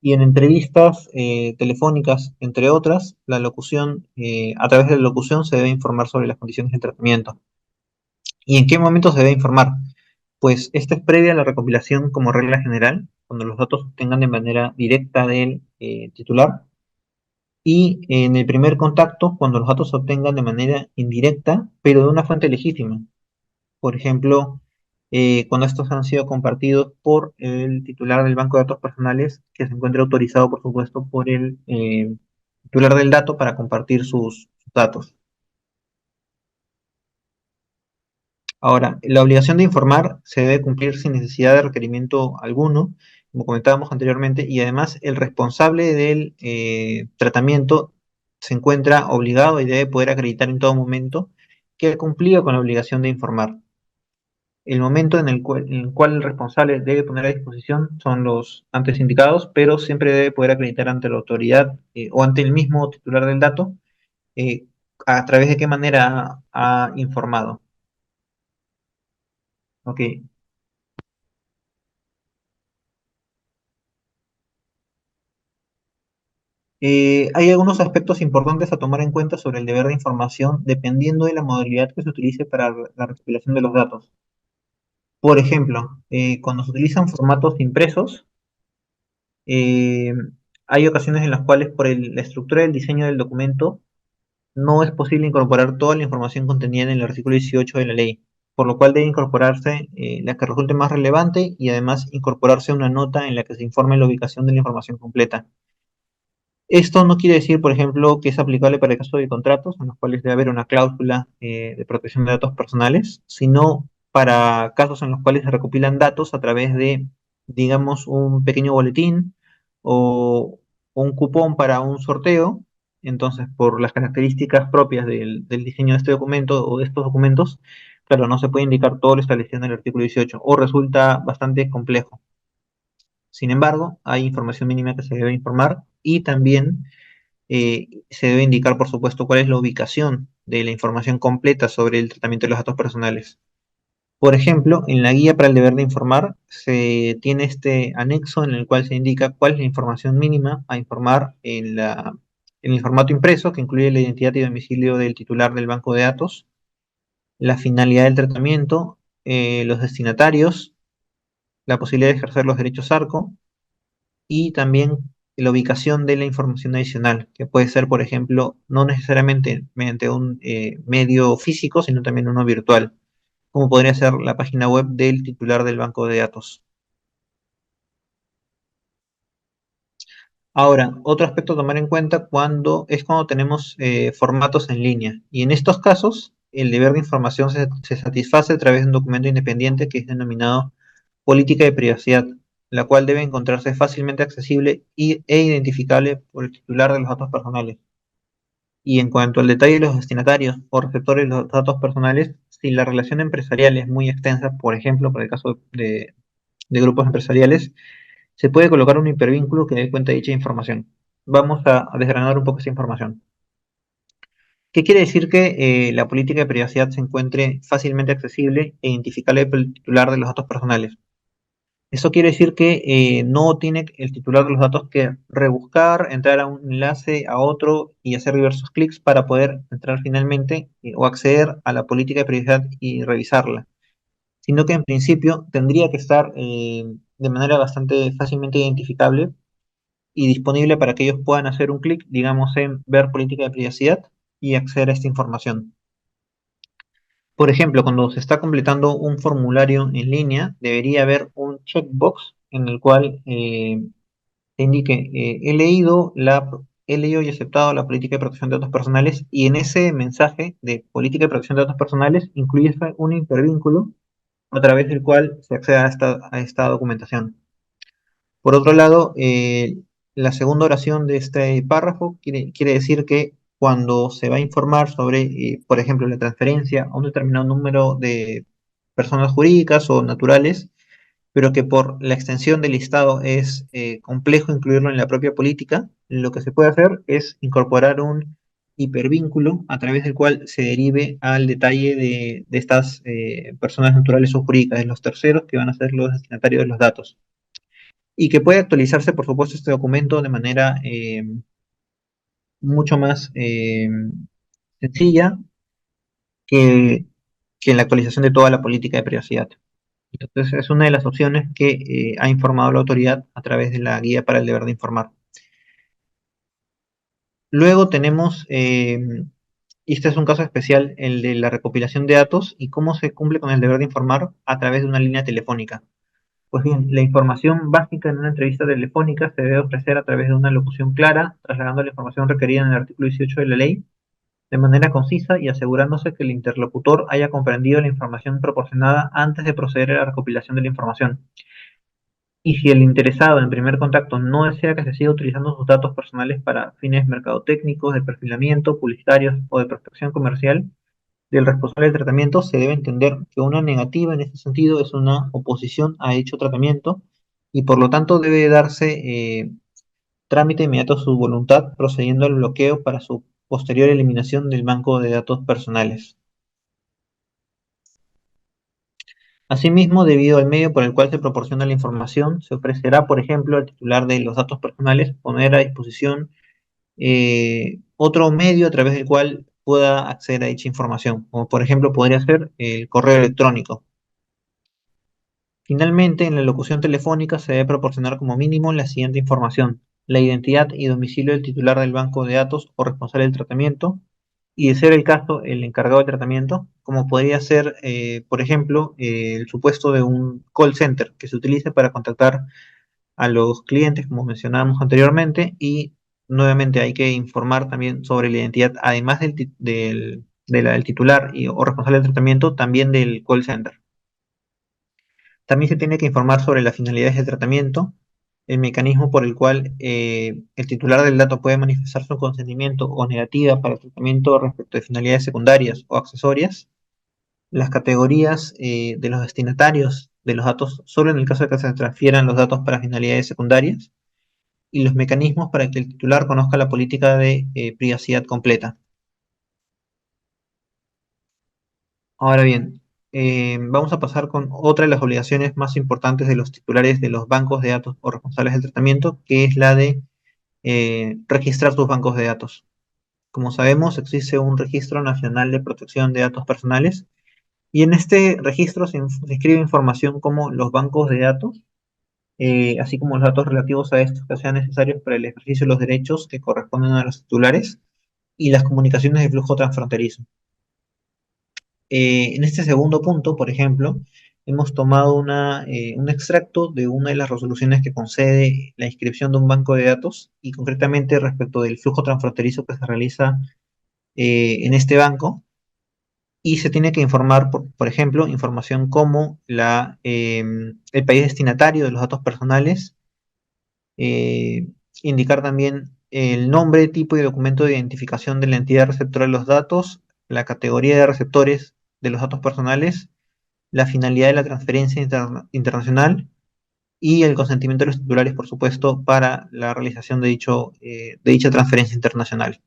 y en entrevistas telefónicas, entre otras, a través de la locución se debe informar sobre las condiciones de tratamiento. ¿Y en qué momento se debe informar? Pues esta es previa a la recopilación como regla general, cuando los datos se obtengan de manera directa del titular, y en el primer contacto, cuando los datos se obtengan de manera indirecta, pero de una fuente legítima. Por ejemplo, cuando estos han sido compartidos por el titular del banco de datos personales, que se encuentra autorizado, por supuesto, por el titular del dato para compartir sus datos. Ahora, la obligación de informar se debe cumplir sin necesidad de requerimiento alguno, como comentábamos anteriormente, y además el responsable del tratamiento se encuentra obligado y debe poder acreditar en todo momento que ha cumplido con la obligación de informar. El momento en el cual el responsable debe poner a disposición son los antes indicados, pero siempre debe poder acreditar ante la autoridad o ante el mismo titular del dato eh, a través de qué manera ha informado. Ok. Hay algunos aspectos importantes a tomar en cuenta sobre el deber de información dependiendo de la modalidad que se utilice para la recopilación de los datos. Por ejemplo, cuando se utilizan formatos impresos, eh, hay ocasiones en las cuales por la estructura del diseño del documento no es posible incorporar toda la información contenida en el artículo 18 de la ley, por lo cual debe incorporarse la que resulte más relevante y además incorporarse una nota en la que se informe la ubicación de la información completa. Esto no quiere decir, por ejemplo, que es aplicable para el caso de contratos en los cuales debe haber una cláusula de protección de datos personales, sino para casos en los cuales se recopilan datos a través de, digamos, un pequeño boletín o un cupón para un sorteo. Entonces, por las características propias del diseño de este documento o de estos documentos, claro, no se puede indicar todo lo establecido en el artículo 18 o resulta bastante complejo. Sin embargo, hay información mínima que se debe informar y también se debe indicar, por supuesto, cuál es la ubicación de la información completa sobre el tratamiento de los datos personales. Por ejemplo, en la guía para el deber de informar se tiene este anexo en el cual se indica cuál es la información mínima a informar en el formato impreso, que incluye la identidad y domicilio del titular del banco de datos, la finalidad del tratamiento, los destinatarios, la posibilidad de ejercer los derechos ARCO y también la ubicación de la información adicional, que puede ser, por ejemplo, no necesariamente mediante un medio físico, sino también uno virtual, como podría ser la página web del titular del banco de datos. Ahora, otro aspecto a tomar en cuenta cuando tenemos formatos en línea. Y en estos casos, el deber de información se satisface a través de un documento independiente que es denominado política de privacidad, la cual debe encontrarse fácilmente accesible e identificable por el titular de los datos personales. Y en cuanto al detalle de los destinatarios o receptores de los datos personales, si la relación empresarial es muy extensa, por ejemplo, para el caso de grupos empresariales, se puede colocar un hipervínculo que dé cuenta de dicha información. Vamos a desgranar un poco esa información. ¿Qué quiere decir que la política de privacidad se encuentre fácilmente accesible e identificable por el titular de los datos personales? Eso quiere decir que no tiene el titular de los datos que rebuscar, entrar a un enlace, a otro y hacer diversos clics para poder entrar finalmente o acceder a la política de privacidad y revisarla, sino que en principio tendría que estar de manera bastante fácilmente identificable y disponible para que ellos puedan hacer un clic, digamos, en ver política de privacidad y acceder a esta información. Por ejemplo, cuando se está completando un formulario en línea, debería haber un checkbox en el cual te indique, he leído y aceptado la política de protección de datos personales y en ese mensaje de política de protección de datos personales incluye un hipervínculo a través del cual se accede a esta documentación. Por otro lado, la segunda oración de este párrafo quiere decir que cuando se va a informar sobre, por ejemplo, la transferencia a un determinado número de personas jurídicas o naturales, pero que por la extensión del listado es complejo incluirlo en la propia política, lo que se puede hacer es incorporar un hipervínculo a través del cual se derive al detalle de estas personas naturales o jurídicas, de los terceros que van a ser los destinatarios de los datos y que puede actualizarse, por supuesto, este documento de manera mucho más sencilla que, que en la actualización de toda la política de privacidad. Entonces, es una de las opciones que ha informado la autoridad a través de la guía para el deber de informar. Luego tenemos, y este es un caso especial, el de la recopilación de datos y cómo se cumple con el deber de informar a través de una línea telefónica. Pues bien, la información básica en una entrevista telefónica se debe ofrecer a través de una locución clara, trasladando la información requerida en el artículo 18 de la ley de manera concisa y asegurándose que el interlocutor haya comprendido la información proporcionada antes de proceder a la recopilación de la información. Y si el interesado en primer contacto no desea que se siga utilizando sus datos personales para fines mercadotécnicos, de perfilamiento, publicitarios o de prospección comercial, del responsable del tratamiento se debe entender que una negativa en este sentido es una oposición a dicho tratamiento y por lo tanto debe darse trámite inmediato a su voluntad procediendo al bloqueo para su posterior eliminación del banco de datos personales. Asimismo, debido al medio por el cual se proporciona la información, se ofrecerá, por ejemplo, al titular de los datos personales poner a disposición otro medio a través del cual pueda acceder a dicha información, como por ejemplo podría ser el correo electrónico. Finalmente, en la locución telefónica se debe proporcionar como mínimo la siguiente información: la identidad y domicilio del titular del banco de datos o responsable del tratamiento, y de ser el caso, el encargado del tratamiento, como podría ser, por ejemplo, el supuesto de un call center que se utilice para contactar a los clientes, como mencionábamos anteriormente, y nuevamente hay que informar también sobre la identidad, además del titular o responsable del tratamiento, también del call center. También se tiene que informar sobre las finalidades del tratamiento, el mecanismo por el cual el titular del dato puede manifestar su consentimiento o negativa para el tratamiento respecto de finalidades secundarias o accesorias, las categorías de los destinatarios de los datos solo en el caso de que se transfieran los datos para finalidades secundarias, y los mecanismos para que el titular conozca la política de privacidad completa. Ahora bien, vamos a pasar con otra de las obligaciones más importantes de los titulares de los bancos de datos o responsables del tratamiento, que es la de registrar sus bancos de datos. Como sabemos, existe un Registro Nacional de Protección de Datos Personales y en este registro se inscribe información como los bancos de datos, así como los datos relativos a estos que sean necesarios para el ejercicio de los derechos que corresponden a los titulares y las comunicaciones de flujo transfronterizo. En este segundo punto, por ejemplo, hemos tomado un extracto de una de las resoluciones que concede la inscripción de un banco de datos y concretamente respecto del flujo transfronterizo que se realiza en este banco y se tiene que informar, por ejemplo, información como el país destinatario de los datos personales, eh, indicar también el nombre, tipo y documento de identificación de la entidad receptora de los datos, la categoría de receptores de los datos personales, la finalidad de la transferencia internacional y el consentimiento de los titulares, por supuesto, para la realización de dicha transferencia internacional.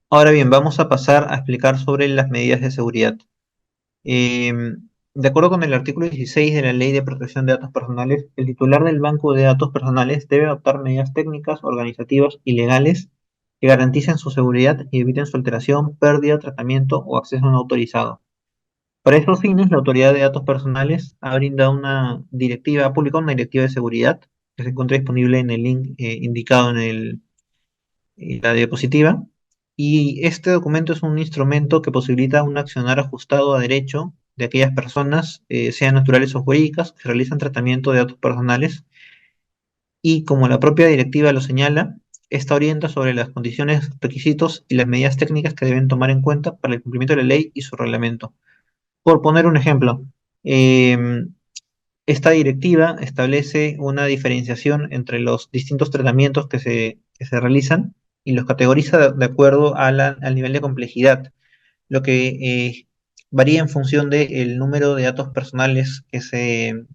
Ahora bien, vamos a pasar a explicar sobre las medidas de seguridad. Eh, de acuerdo con el artículo 16 de la Ley de Protección de Datos Personales, el titular del banco de datos personales debe adoptar medidas técnicas, organizativas y legales que garanticen su seguridad y eviten su alteración, pérdida, tratamiento o acceso no autorizado. Para esos fines, la Autoridad de Datos Personales ha brindado una directiva, ha publicado una directiva de seguridad que se encuentra disponible en el link indicado en la diapositiva. Y este documento es un instrumento que posibilita un accionar ajustado a derecho de aquellas personas, sean naturales o jurídicas, que realizan tratamiento de datos personales. Y como la propia directiva lo señala, esta orienta sobre las condiciones, requisitos y las medidas técnicas que deben tomar en cuenta para el cumplimiento de la ley y su reglamento. Por poner un ejemplo, eh, esta directiva establece una diferenciación entre los distintos tratamientos que se realizan y los categoriza de acuerdo a al nivel de complejidad, lo que varía en función del número de datos personales que se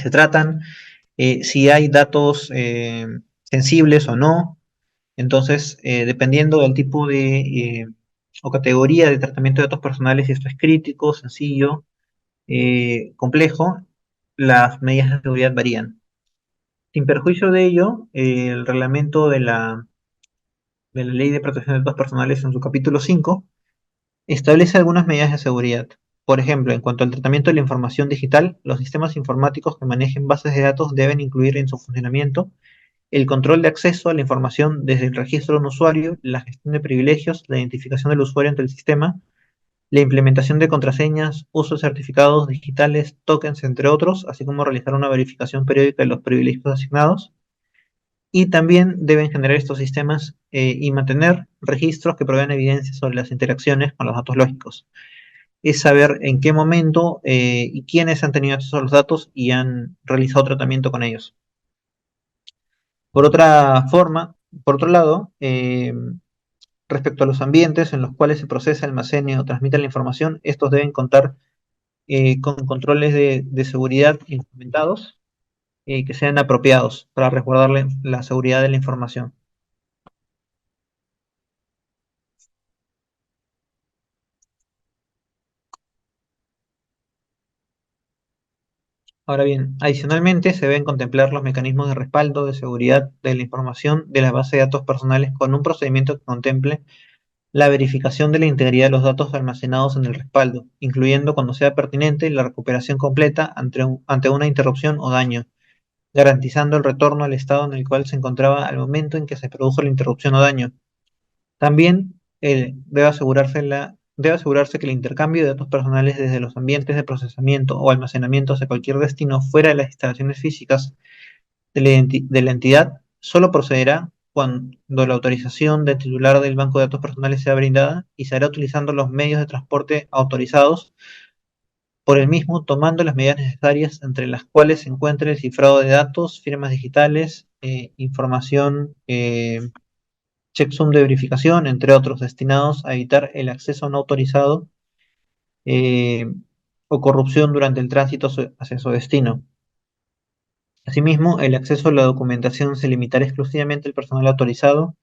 tratan, si hay datos sensibles o no. Entonces, dependiendo del tipo o categoría de tratamiento de datos personales, si esto es crítico, sencillo, complejo, las medidas de seguridad varían. Sin perjuicio de ello, el reglamento de la Ley de Protección de Datos Personales en su capítulo 5 establece algunas medidas de seguridad. Por ejemplo, en cuanto al tratamiento de la información digital, los sistemas informáticos que manejen bases de datos deben incluir en su funcionamiento el control de acceso a la información desde el registro de un usuario, la gestión de privilegios, la identificación del usuario ante el sistema, la implementación de contraseñas, uso de certificados digitales, tokens, entre otros, así como realizar una verificación periódica de los privilegios asignados. Y también deben generar estos sistemas y mantener registros que proveen evidencia sobre las interacciones con los datos lógicos. Es saber en qué momento y quiénes han tenido acceso a los datos y han realizado tratamiento con ellos. Por otra forma, por otro lado, respecto a los ambientes en los cuales se procesa, almacene o transmite la información, estos deben contar con controles de seguridad implementados que sean apropiados para resguardar la seguridad de la información. Ahora bien, adicionalmente se deben contemplar los mecanismos de respaldo de seguridad de la información de la base de datos personales con un procedimiento que contemple la verificación de la integridad de los datos almacenados en el respaldo, incluyendo cuando sea pertinente la recuperación completa ante una interrupción o daño, garantizando el retorno al estado en el cual se encontraba al momento en que se produjo la interrupción o daño. También debe asegurarse que el intercambio de datos personales desde los ambientes de procesamiento o almacenamiento hacia cualquier destino fuera de las instalaciones físicas de la entidad solo procederá cuando la autorización del titular del banco de datos personales sea brindada y se hará utilizando los medios de transporte autorizados por el mismo, tomando las medidas necesarias, entre las cuales se encuentra el cifrado de datos, firmas digitales, información checksum de verificación, entre otros, destinados a evitar el acceso no autorizado eh, o corrupción durante el tránsito hacia su destino. Asimismo, el acceso a la documentación se limitará exclusivamente al personal autorizado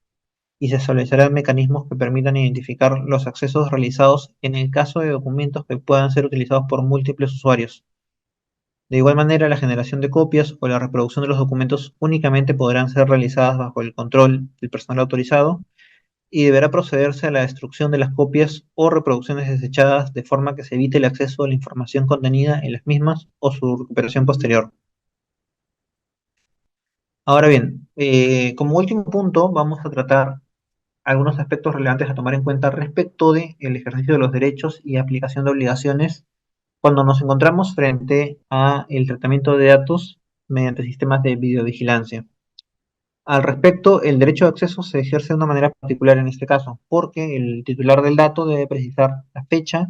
y se establecerán mecanismos que permitan identificar los accesos realizados en el caso de documentos que puedan ser utilizados por múltiples usuarios. De igual manera, la generación de copias o la reproducción de los documentos únicamente podrán ser realizadas bajo el control del personal autorizado y deberá procederse a la destrucción de las copias o reproducciones desechadas de forma que se evite el acceso a la información contenida en las mismas o su recuperación posterior. Ahora bien, como último punto, vamos a tratar algunos aspectos relevantes a tomar en cuenta respecto del ejercicio de los derechos y aplicación de obligaciones cuando nos encontramos frente a el tratamiento de datos mediante sistemas de videovigilancia. Al respecto, el derecho de acceso se ejerce de una manera particular en este caso, porque el titular del dato debe precisar la fecha,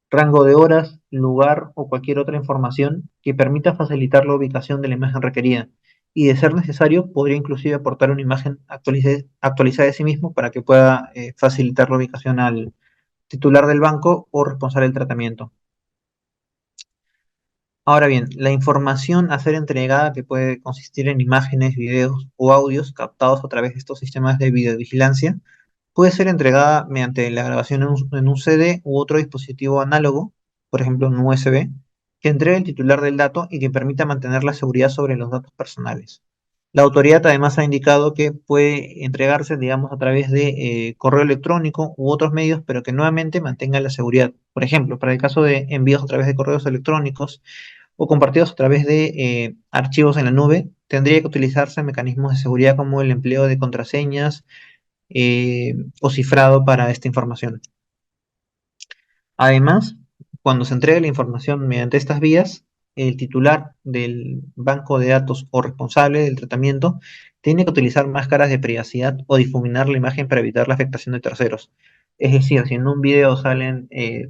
rango de horas, lugar o cualquier otra información que permita facilitar la ubicación de la imagen requerida. Y de ser necesario, podría inclusive aportar una imagen actualizada de sí mismo para que pueda facilitar la ubicación al titular del banco o responsable del tratamiento. Ahora bien, la información a ser entregada, que puede consistir en imágenes, videos o audios captados a través de estos sistemas de videovigilancia, puede ser entregada mediante la grabación en un CD u otro dispositivo análogo, por ejemplo un USB, que entregue el titular del dato y que permita mantener la seguridad sobre los datos personales. La autoridad además ha indicado que puede entregarse, digamos, a través de correo electrónico u otros medios, pero que nuevamente mantenga la seguridad. Por ejemplo, para el caso de envíos a través de correos electrónicos, o compartidos a través de archivos en la nube, tendría que utilizarse mecanismos de seguridad como el empleo de contraseñas o cifrado para esta información. Además, cuando se entregue la información mediante estas vías, el titular del banco de datos o responsable del tratamiento tiene que utilizar máscaras de privacidad o difuminar la imagen para evitar la afectación de terceros. Es decir, si en un video salen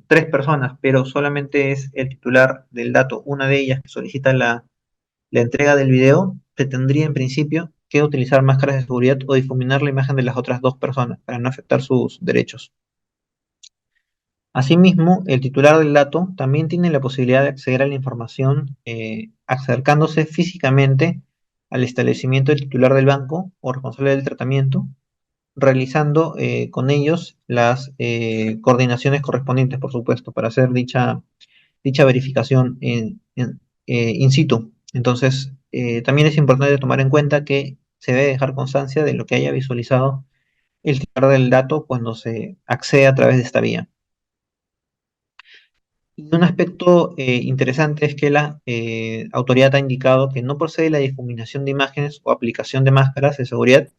tres personas, pero solamente es el titular del dato, una de ellas que solicita la entrega del video, se tendría en principio que utilizar máscaras de seguridad o difuminar la imagen de las otras dos personas para no afectar sus derechos. Asimismo, el titular del dato también tiene la posibilidad de acceder a la información acercándose físicamente al establecimiento del titular del banco o responsable del tratamiento, realizando con ellos las coordinaciones correspondientes, por supuesto, para hacer dicha verificación in situ. Entonces, también es importante tomar en cuenta que se debe dejar constancia de lo que haya visualizado el titular del dato cuando se accede a través de esta vía. Y un aspecto interesante es que la autoridad ha indicado que no procede la difuminación de imágenes o aplicación de máscaras de seguridad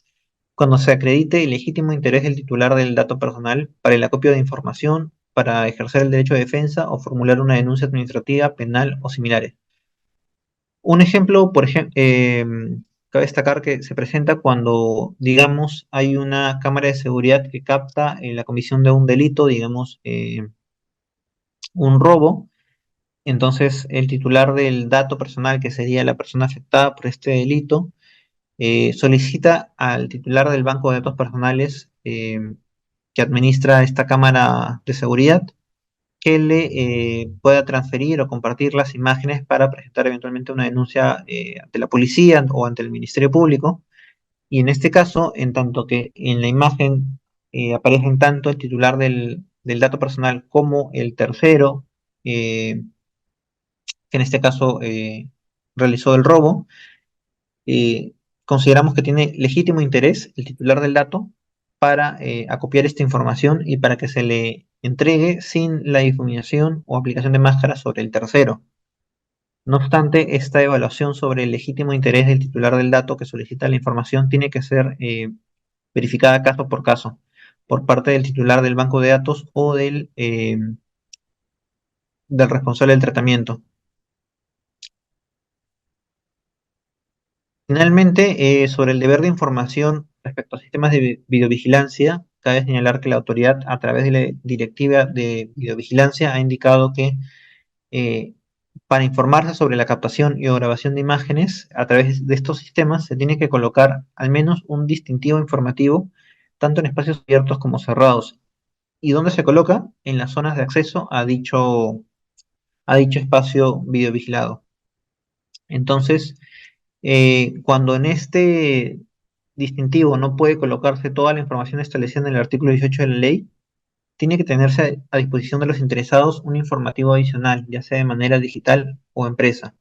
cuando se acredite el legítimo interés del titular del dato personal para el acopio de información, para ejercer el derecho de defensa o formular una denuncia administrativa, penal o similares. Un ejemplo, por ejemplo, cabe destacar que se presenta cuando, digamos, hay una cámara de seguridad que capta la comisión de un delito, digamos, un robo. Entonces, el titular del dato personal, que sería la persona afectada por este delito, solicita al titular del banco de datos personales que administra esta cámara de seguridad que le pueda transferir o compartir las imágenes para presentar eventualmente una denuncia ante la policía o ante el Ministerio Público. Y en este caso, en tanto que en la imagen aparecen tanto el titular del dato personal como el tercero, que en este caso realizó el robo, eh, consideramos que tiene legítimo interés el titular del dato para acopiar esta información y para que se le entregue sin la difuminación o aplicación de máscaras sobre el tercero. No obstante, esta evaluación sobre el legítimo interés del titular del dato que solicita la información tiene que ser verificada caso por caso por parte del titular del banco de datos o del responsable del tratamiento. Finalmente, sobre el deber de información respecto a sistemas de videovigilancia, cabe señalar que la autoridad, a través de la directiva de videovigilancia, ha indicado que eh, para informarse sobre la captación y o grabación de imágenes a través de estos sistemas se tiene que colocar al menos un distintivo informativo, tanto en espacios abiertos como cerrados. ¿Y dónde se coloca? En las zonas de acceso a dicho espacio videovigilado. Entonces, cuando en este distintivo no puede colocarse toda la información establecida en el artículo 18 de la ley, tiene que tenerse a disposición de los interesados un informativo adicional, ya sea de manera digital o impresa.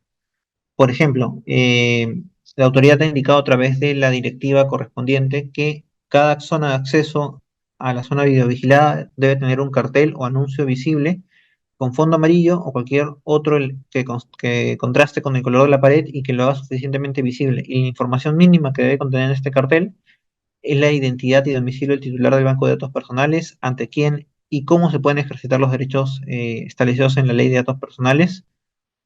Por ejemplo, la autoridad ha indicado a través de la directiva correspondiente que cada zona de acceso a la zona videovigilada debe tener un cartel o anuncio visible con fondo amarillo o cualquier otro que contraste con el color de la pared y que lo haga suficientemente visible. Y la información mínima que debe contener este cartel es la identidad y domicilio del titular del banco de datos personales, ante quién y cómo se pueden ejercitar los derechos establecidos en la ley de datos personales,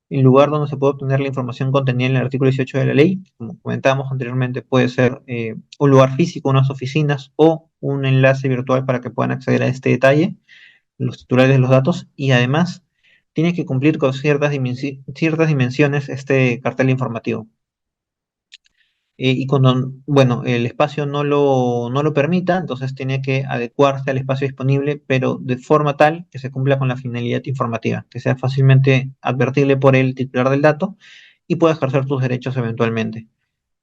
el lugar donde se puede obtener la información contenida en el artículo 18 de la ley. Como comentábamos anteriormente, puede ser un lugar físico, unas oficinas o un enlace virtual para que puedan acceder a este detalle, los titulares de los datos, y además tiene que cumplir con ciertas dimensiones este cartel informativo. Y cuando, bueno, el espacio no lo permita, entonces tiene que adecuarse al espacio disponible, pero de forma tal que se cumpla con la finalidad informativa, que sea fácilmente advertible por el titular del dato y pueda ejercer sus derechos eventualmente.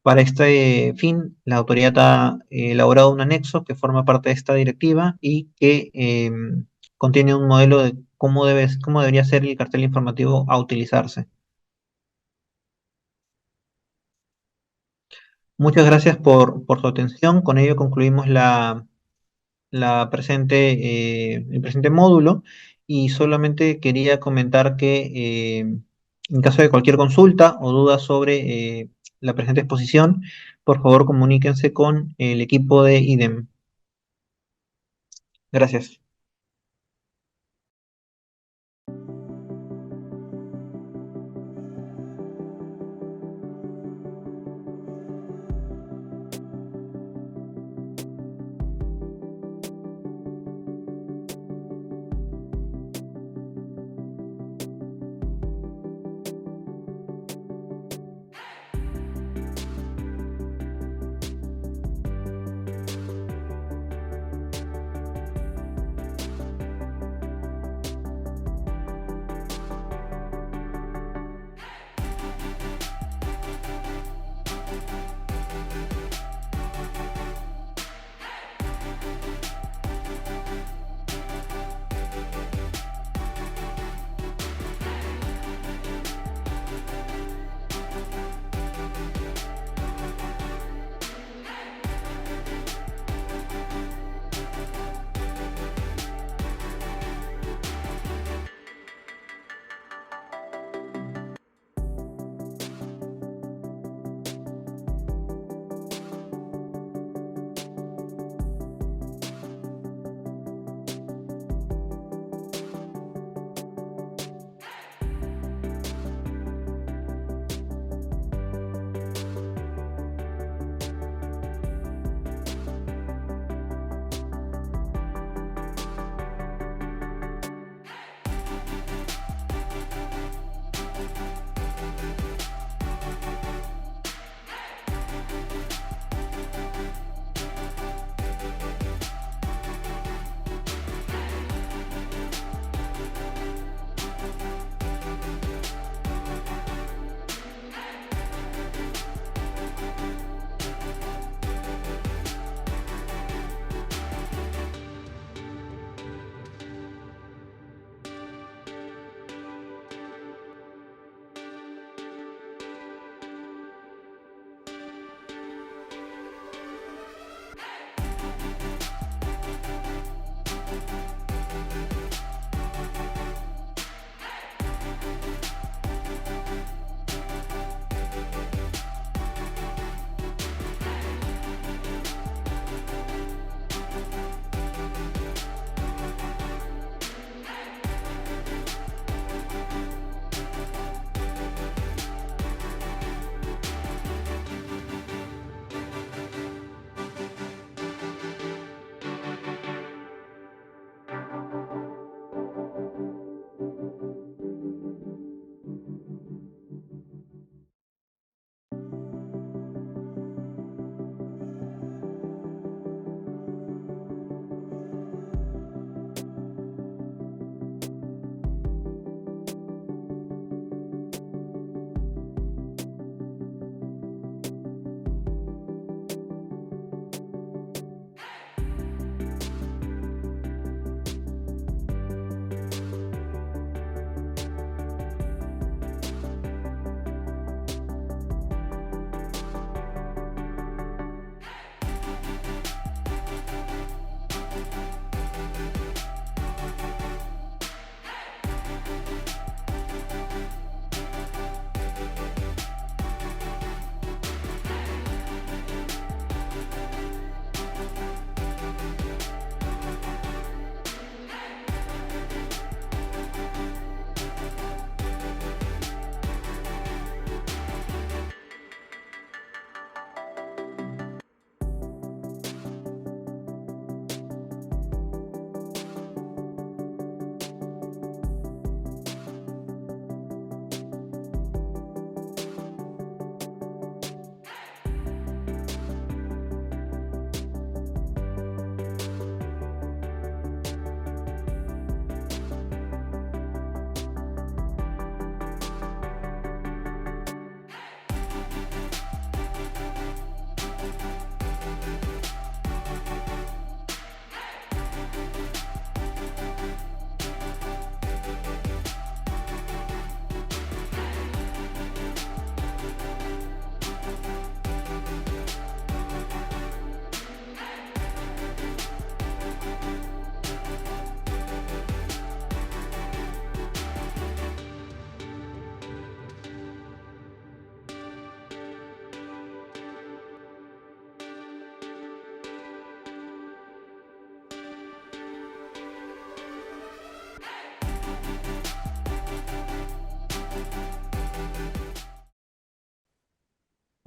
Para este fin, la autoridad ha elaborado un anexo que forma parte de esta directiva y que contiene un modelo de cómo debería ser el cartel informativo a utilizarse. Muchas gracias por su atención. Con ello concluimos el presente módulo, y solamente quería comentar que en caso de cualquier consulta o duda sobre la presente exposición, por favor comuníquense con el equipo de IDEM. Gracias.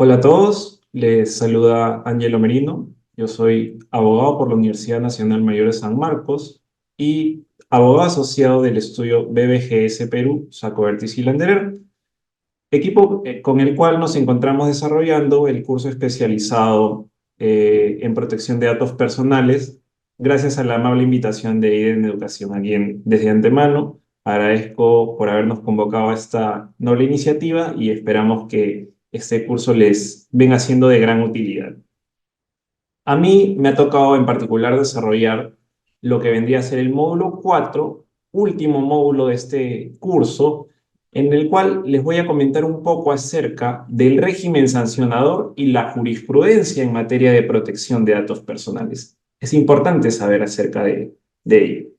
Hola a todos, les saluda Angelo Merino. Yo soy abogado por la Universidad Nacional Mayor de San Marcos y abogado asociado del estudio BBGS Perú, Sacobertis y Landerer, equipo con el cual nos encontramos desarrollando el curso especializado en protección de datos personales, gracias a la amable invitación de IDEN Educación. A quien desde antemano agradezco por habernos convocado a esta noble iniciativa y esperamos que este curso les venga siendo de gran utilidad. A mí me ha tocado en particular desarrollar lo que vendría a ser el módulo 4, último módulo de este curso, en el cual les voy a comentar un poco acerca del régimen sancionador y la jurisprudencia en materia de protección de datos personales. Es importante saber acerca de ello.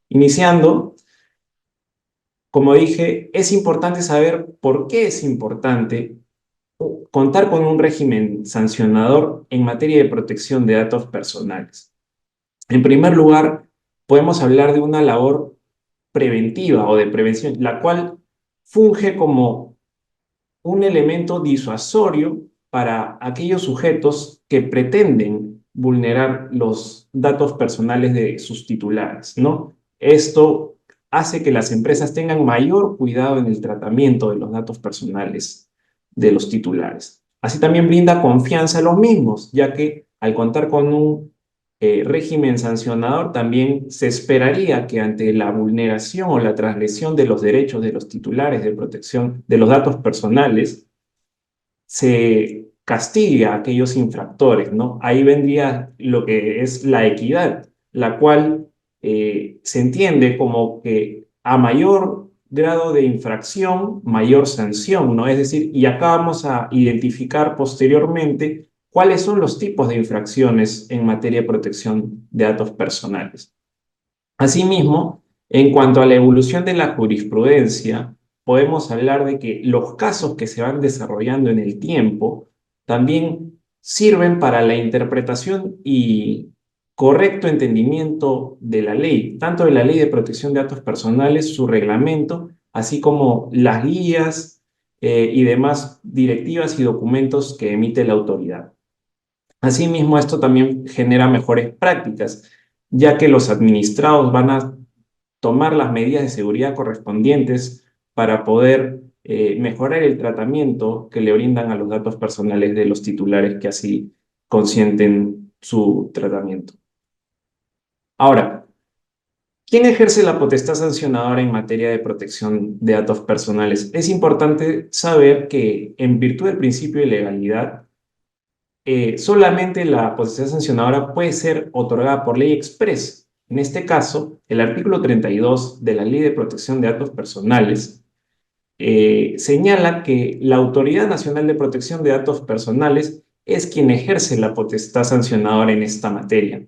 Iniciando, como dije, es importante saber por qué es importante contar con un régimen sancionador en materia de protección de datos personales. En primer lugar, podemos hablar de una labor preventiva o de prevención, la cual funge como un elemento disuasorio para aquellos sujetos que pretenden vulnerar los datos personales de sus titulares, ¿no? Esto hace que las empresas tengan mayor cuidado en el tratamiento de los datos personales de los titulares. Así también brinda confianza a los mismos, ya que al contar con un régimen sancionador, también se esperaría que ante la vulneración o la transgresión de los derechos de los titulares de protección de los datos personales, se castigue a aquellos infractores, ¿no? Ahí vendría lo que es la equidad, la cual se entiende como que a mayor grado de infracción, mayor sanción, ¿no? Es decir, y acá vamos a identificar posteriormente cuáles son los tipos de infracciones en materia de protección de datos personales. Asimismo, en cuanto a la evolución de la jurisprudencia, podemos hablar de que los casos que se van desarrollando en el tiempo también sirven para la interpretación y correcto entendimiento de la ley, tanto de la Ley de Protección de Datos Personales, su reglamento, así como las guías y demás directivas y documentos que emite la autoridad. Asimismo, esto también genera mejores prácticas, ya que los administrados van a tomar las medidas de seguridad correspondientes para poder mejorar el tratamiento que le brindan a los datos personales de los titulares que así consienten su tratamiento. Ahora, ¿quién ejerce la potestad sancionadora en materia de protección de datos personales? Es importante saber que en virtud del principio de legalidad, solamente la potestad sancionadora puede ser otorgada por ley express. En este caso, el artículo 32 de la Ley de Protección de Datos Personales señala que la Autoridad Nacional de Protección de Datos Personales es quien ejerce la potestad sancionadora en esta materia.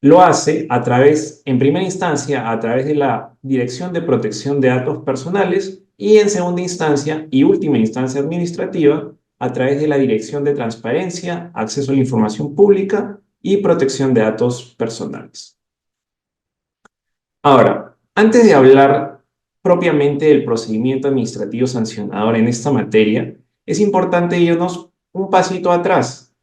Lo hace a través, en primera instancia, a través de la Dirección de Protección de Datos Personales y en segunda instancia y última instancia administrativa, a través de la Dirección de Transparencia, Acceso a la Información Pública y Protección de Datos Personales. Ahora, antes de hablar propiamente del procedimiento administrativo sancionador en esta materia, es importante irnos un pasito atrás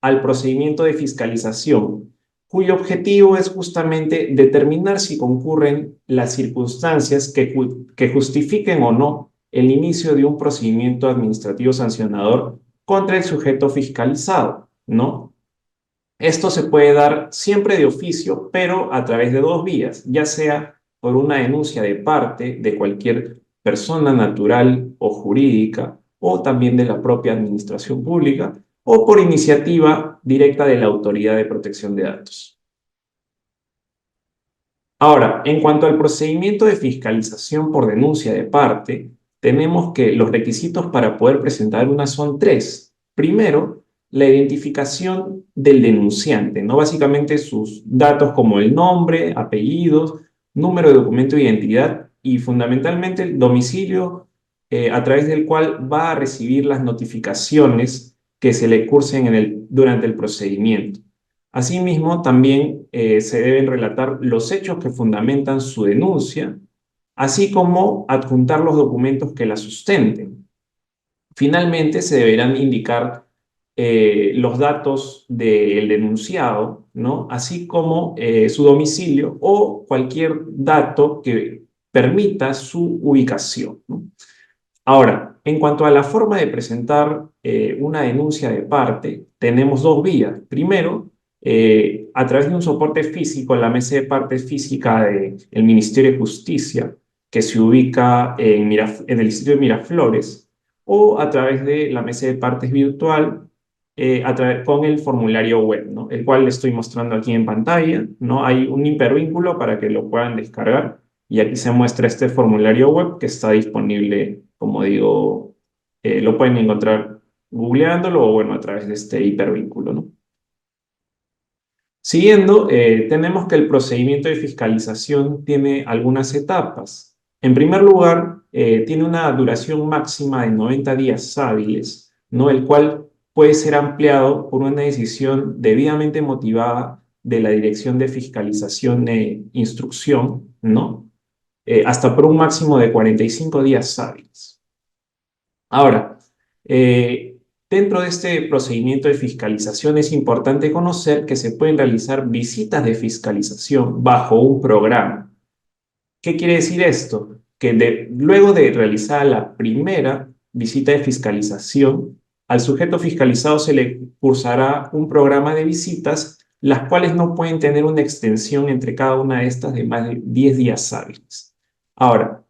al procedimiento de fiscalización, cuyo objetivo es justamente determinar si concurren las circunstancias que justifiquen o no el inicio de un procedimiento administrativo sancionador contra el sujeto fiscalizado, ¿no? Esto se puede dar siempre de oficio, pero a través de dos vías, ya sea por una denuncia de parte de cualquier persona natural o jurídica, o también de la propia administración pública, o por iniciativa directa de la Autoridad de Protección de Datos. Ahora, en cuanto al procedimiento de fiscalización por denuncia de parte, tenemos que los requisitos para poder presentar una son tres. Primero, la identificación del denunciante, ¿no? Básicamente sus datos como el nombre, apellidos, número de documento de identidad y fundamentalmente el domicilio a través del cual va a recibir las notificaciones que se le cursen durante el procedimiento. Asimismo, también se deben relatar los hechos que fundamentan su denuncia, así como adjuntar los documentos que la sustenten. Finalmente, se deberán indicar los datos del denunciado, ¿no? Así como su domicilio o cualquier dato que permita su ubicación, ¿no? Ahora, en cuanto a la forma de presentar una denuncia de parte, tenemos dos vías. Primero, a través de un soporte físico en la mesa de parte física del Ministerio de Justicia, que se ubica en el distrito de Miraflores, o a través de la mesa de partes virtual con el formulario web, ¿no? El cual le estoy mostrando aquí en pantalla, ¿no? Hay un hipervínculo para que lo puedan descargar y aquí se muestra este formulario web que está disponible, como digo, lo pueden encontrar googleándolo o bueno, a través de este hipervínculo, ¿no? Siguiendo, tenemos que el procedimiento de fiscalización tiene algunas etapas. En primer lugar, tiene una duración máxima de 90 días hábiles, ¿no? El cual puede ser ampliado por una decisión debidamente motivada de la Dirección de Fiscalización e Instrucción, ¿no? Hasta por un máximo de 45 días hábiles. Ahora, eh, dentro de este procedimiento de fiscalización es importante conocer que se pueden realizar visitas de fiscalización bajo un programa. ¿Qué quiere decir esto? Que luego de realizar la primera visita de fiscalización, al sujeto fiscalizado se le cursará un programa de visitas, las cuales no pueden tener una extensión entre cada una de estas de más de 10 días hábiles. Ahora,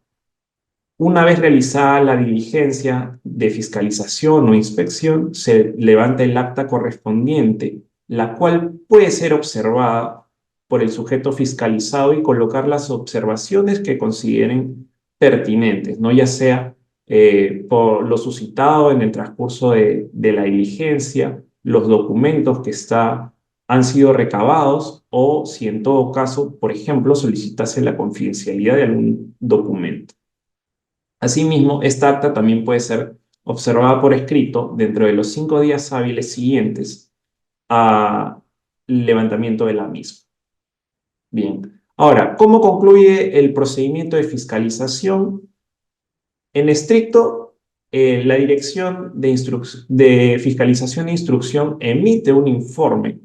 una vez realizada la diligencia de fiscalización o inspección, se levanta el acta correspondiente, la cual puede ser observada por el sujeto fiscalizado y colocar las observaciones que consideren pertinentes, ¿no? Ya sea por lo suscitado en el transcurso de la diligencia, los documentos que han sido recabados o si en todo caso, por ejemplo, solicitase la confidencialidad de algún documento. Asimismo, esta acta también puede ser observada por escrito dentro de los 5 días hábiles siguientes al levantamiento de la misma. Bien, ahora, ¿cómo concluye el procedimiento de fiscalización? En estricto, la Dirección de Fiscalización e Instrucción emite un informe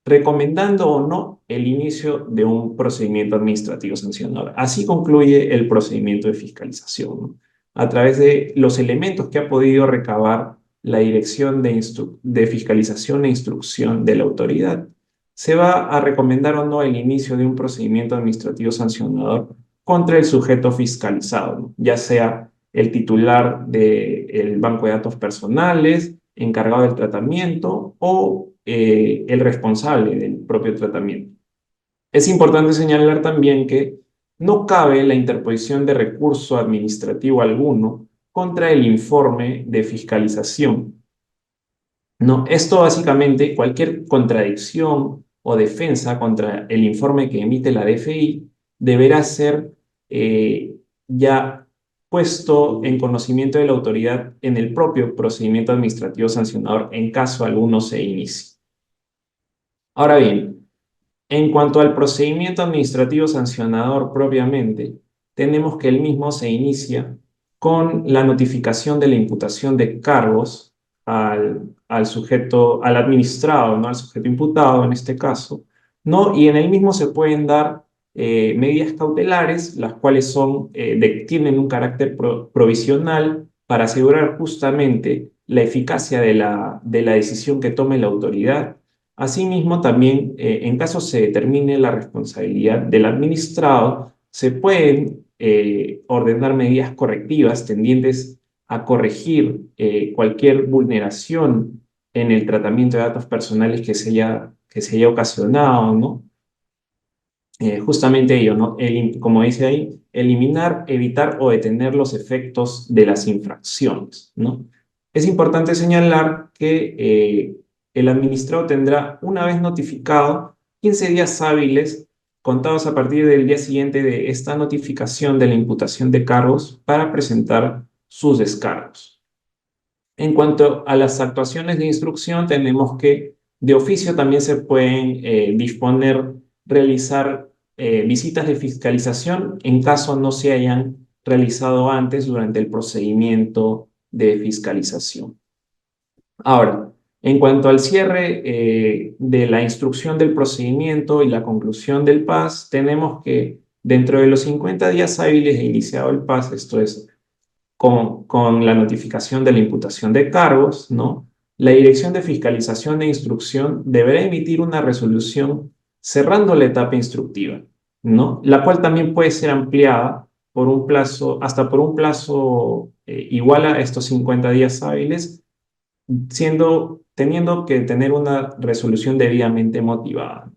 recomendando o no el inicio de un procedimiento administrativo sancionador. Así concluye el procedimiento de fiscalización, ¿no? A través de los elementos que ha podido recabar la Dirección de Fiscalización e Instrucción de la autoridad, se va a recomendar o no el inicio de un procedimiento administrativo sancionador contra el sujeto fiscalizado, ¿no? Ya sea el titular del banco de datos personales, encargado del tratamiento o el responsable del propio tratamiento. Es importante señalar también que no cabe la interposición de recurso administrativo alguno contra el informe de fiscalización. No, esto básicamente, cualquier contradicción o defensa contra el informe que emite la DFI deberá ser ya puesto en conocimiento de la autoridad en el propio procedimiento administrativo sancionador en caso alguno se inicie. Ahora bien, en cuanto al procedimiento administrativo sancionador propiamente, tenemos que el mismo se inicia con la notificación de la imputación de cargos al sujeto, al administrado, ¿no? Al sujeto imputado en este caso, ¿no? Y en el mismo se pueden dar medidas cautelares, las cuales tienen un carácter provisional para asegurar justamente la eficacia de la decisión que tome la autoridad. Asimismo, también, en caso se determine la responsabilidad del administrado, se pueden ordenar medidas correctivas tendientes a corregir cualquier vulneración en el tratamiento de datos personales que se haya ocasionado, ¿no? Justamente ello, ¿no? Como dice ahí, eliminar, evitar o detener los efectos de las infracciones, ¿no? Es importante señalar que el administrado tendrá, una vez notificado, 15 días hábiles contados a partir del día siguiente de esta notificación de la imputación de cargos para presentar sus descargos. En cuanto a las actuaciones de instrucción, tenemos que de oficio también se pueden disponer, realizar visitas de fiscalización en caso no se hayan realizado antes durante el procedimiento de fiscalización. Ahora, en cuanto al cierre de la instrucción del procedimiento y la conclusión del PAS, tenemos que dentro de los 50 días hábiles de iniciado el PAS, esto es, con la notificación de la imputación de cargos, ¿no? La Dirección de Fiscalización e Instrucción deberá emitir una resolución cerrando la etapa instructiva, ¿no? La cual también puede ser ampliada por un plazo, hasta por un plazo igual a estos 50 días hábiles, teniendo que tener una resolución debidamente motivada.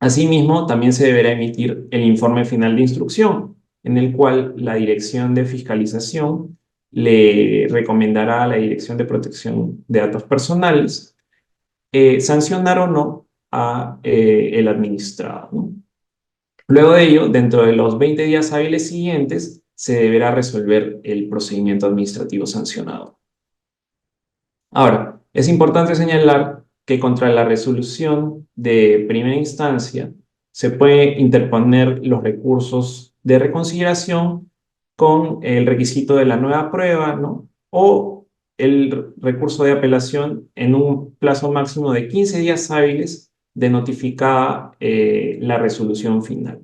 Asimismo, también se deberá emitir el informe final de instrucción, en el cual la Dirección de Fiscalización le recomendará a la Dirección de Protección de Datos Personales sancionar o no a el administrado, ¿no? Luego de ello, dentro de los 20 días hábiles siguientes, se deberá resolver el procedimiento administrativo sancionado. Ahora, es importante señalar que contra la resolución de primera instancia se puede interponer los recursos de reconsideración con el requisito de la nueva prueba, ¿no? O el recurso de apelación en un plazo máximo de 15 días hábiles de notificada la resolución final.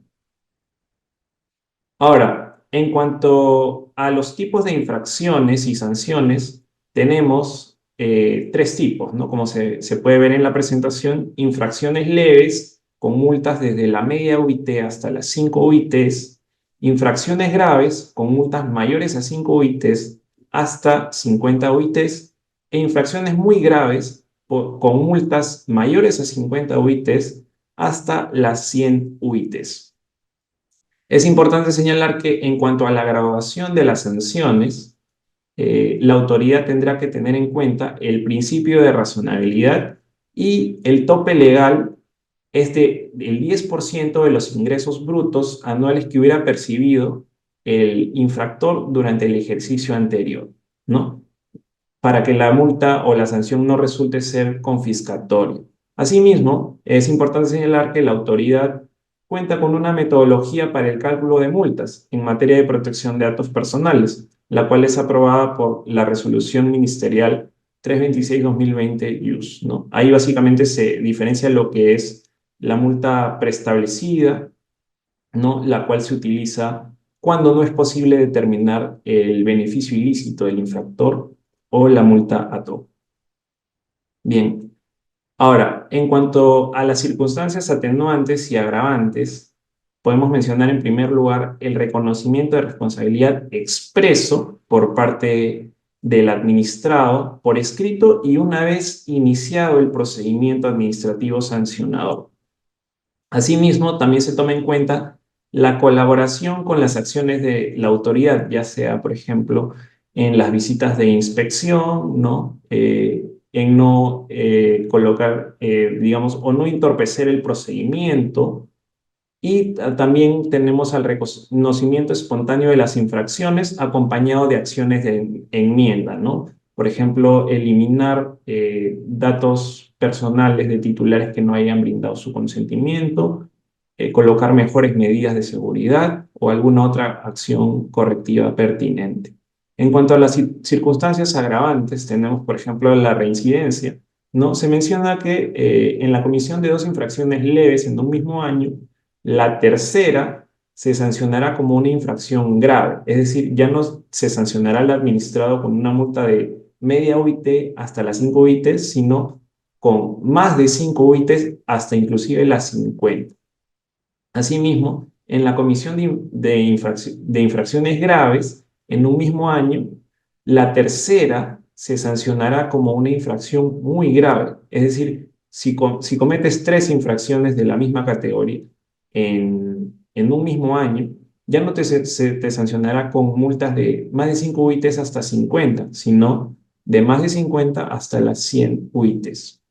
Ahora, en cuanto a los tipos de infracciones y sanciones, tenemos tres tipos, ¿no? Como se puede ver en la presentación, infracciones leves con multas desde la media UIT hasta las 5 UITs, infracciones graves con multas mayores a 5 UITs hasta 50 UITs, e infracciones muy graves con multas mayores a 50 UITs hasta las 100 UITs. Es importante señalar que en cuanto a la graduación de las sanciones, la autoridad tendrá que tener en cuenta el principio de razonabilidad y el tope legal es del 10% de los ingresos brutos anuales que hubiera percibido el infractor durante el ejercicio anterior, ¿no? Para que la multa o la sanción no resulte ser confiscatoria. Asimismo, es importante señalar que la autoridad cuenta con una metodología para el cálculo de multas en materia de protección de datos personales, la cual es aprobada por la Resolución Ministerial 326-2020 ¿no? Ahí básicamente se diferencia lo que es la multa preestablecida, ¿no? La cual se utiliza cuando no es posible determinar el beneficio ilícito del infractor o la multa a tope. Bien, ahora, en cuanto a las circunstancias atenuantes y agravantes, podemos mencionar en primer lugar el reconocimiento de responsabilidad expreso por parte del administrado por escrito y una vez iniciado el procedimiento administrativo sancionador. Asimismo, también se toma en cuenta la colaboración con las acciones de la autoridad, ya sea, por ejemplo, en las visitas de inspección, ¿no? En no colocar, digamos, o no entorpecer el procedimiento. Y también tenemos al reconocimiento espontáneo de las infracciones acompañado de acciones de enmienda, ¿no? Por ejemplo, eliminar datos personales de titulares que no hayan brindado su consentimiento, colocar mejores medidas de seguridad o alguna otra acción correctiva pertinente. En cuanto a las circunstancias agravantes, tenemos, por ejemplo, la reincidencia, ¿no? Se menciona que en la comisión de dos infracciones leves en un mismo año, la tercera se sancionará como una infracción grave, es decir, ya no se sancionará al administrado con una multa de media UIT hasta las 5 UITs, sino con más de 5 UITs hasta inclusive las 50. Asimismo, en la comisión de infracciones graves, en un mismo año, la tercera se sancionará como una infracción muy grave. Es decir, si cometes 3 infracciones de la misma categoría en un mismo año, ya no se te sancionará con multas de más de 5 UITs hasta 50, sino de más de 50 hasta las 100 UITs.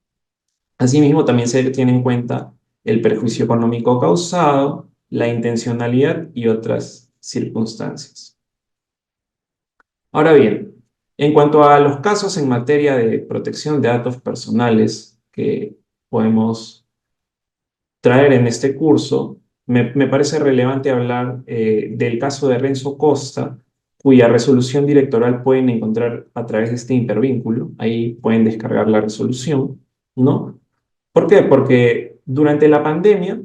Asimismo, también se tiene en cuenta el perjuicio económico causado, la intencionalidad y otras circunstancias. Ahora bien, en cuanto a los casos en materia de protección de datos personales que podemos traer en este curso, me parece relevante hablar del caso de Renzo Costa, cuya resolución directoral pueden encontrar a través de este hipervínculo. Ahí pueden descargar la resolución, ¿no? ¿Por qué? Porque durante la pandemia,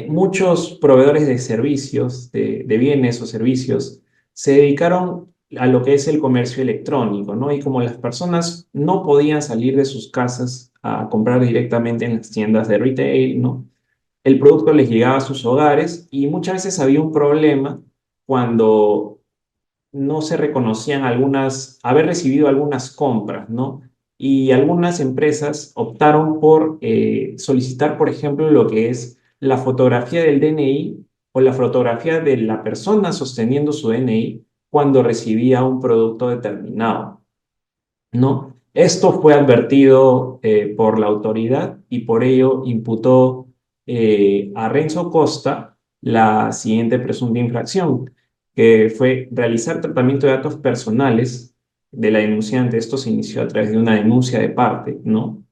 muchos proveedores de servicios, de bienes o servicios, se dedicaron a lo que es el comercio electrónico, ¿no? Y como las personas no podían salir de sus casas a comprar directamente en las tiendas de retail, ¿no? El producto les llegaba a sus hogares y muchas veces había un problema cuando no se reconocían haber recibido algunas compras, ¿no? Y algunas empresas optaron por solicitar, por ejemplo, lo que es la fotografía del DNI o la fotografía de la persona sosteniendo su DNI cuando recibía un producto determinado, ¿no? Esto fue advertido por la autoridad y por ello imputó a Renzo Costa la siguiente presunta infracción, que fue realizar tratamiento de datos personales de la denunciante. Esto se inició a través de una denuncia de parte, ¿no?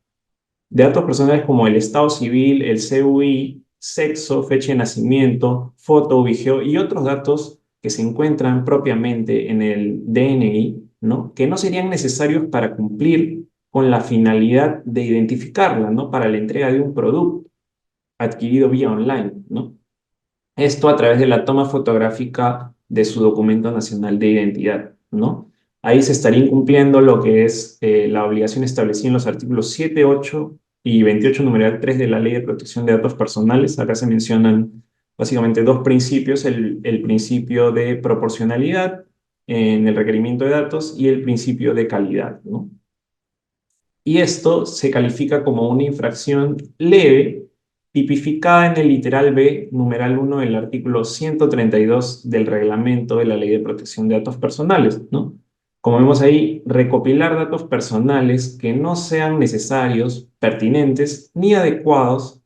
De datos personales como el estado civil, el CUI, sexo, fecha de nacimiento, foto, ubicación y otros datos que se encuentran propiamente en el DNI, ¿no? Que no serían necesarios para cumplir con la finalidad de identificarla, ¿no? Para la entrega de un producto adquirido vía online, ¿no? Esto a través de la toma fotográfica de su documento nacional de identidad, ¿no? Ahí se estaría incumpliendo lo que es la obligación establecida en los artículos 7, 8 y 28, numeral 3 de la Ley de Protección de Datos Personales. Acá se mencionan básicamente dos principios, el principio de proporcionalidad en el requerimiento de datos y el principio de calidad, ¿no? Y esto se califica como una infracción leve, tipificada en el literal B, numeral 1 del artículo 132 del reglamento de la Ley de Protección de Datos Personales, ¿no? Como vemos ahí, recopilar datos personales que no sean necesarios, pertinentes ni adecuados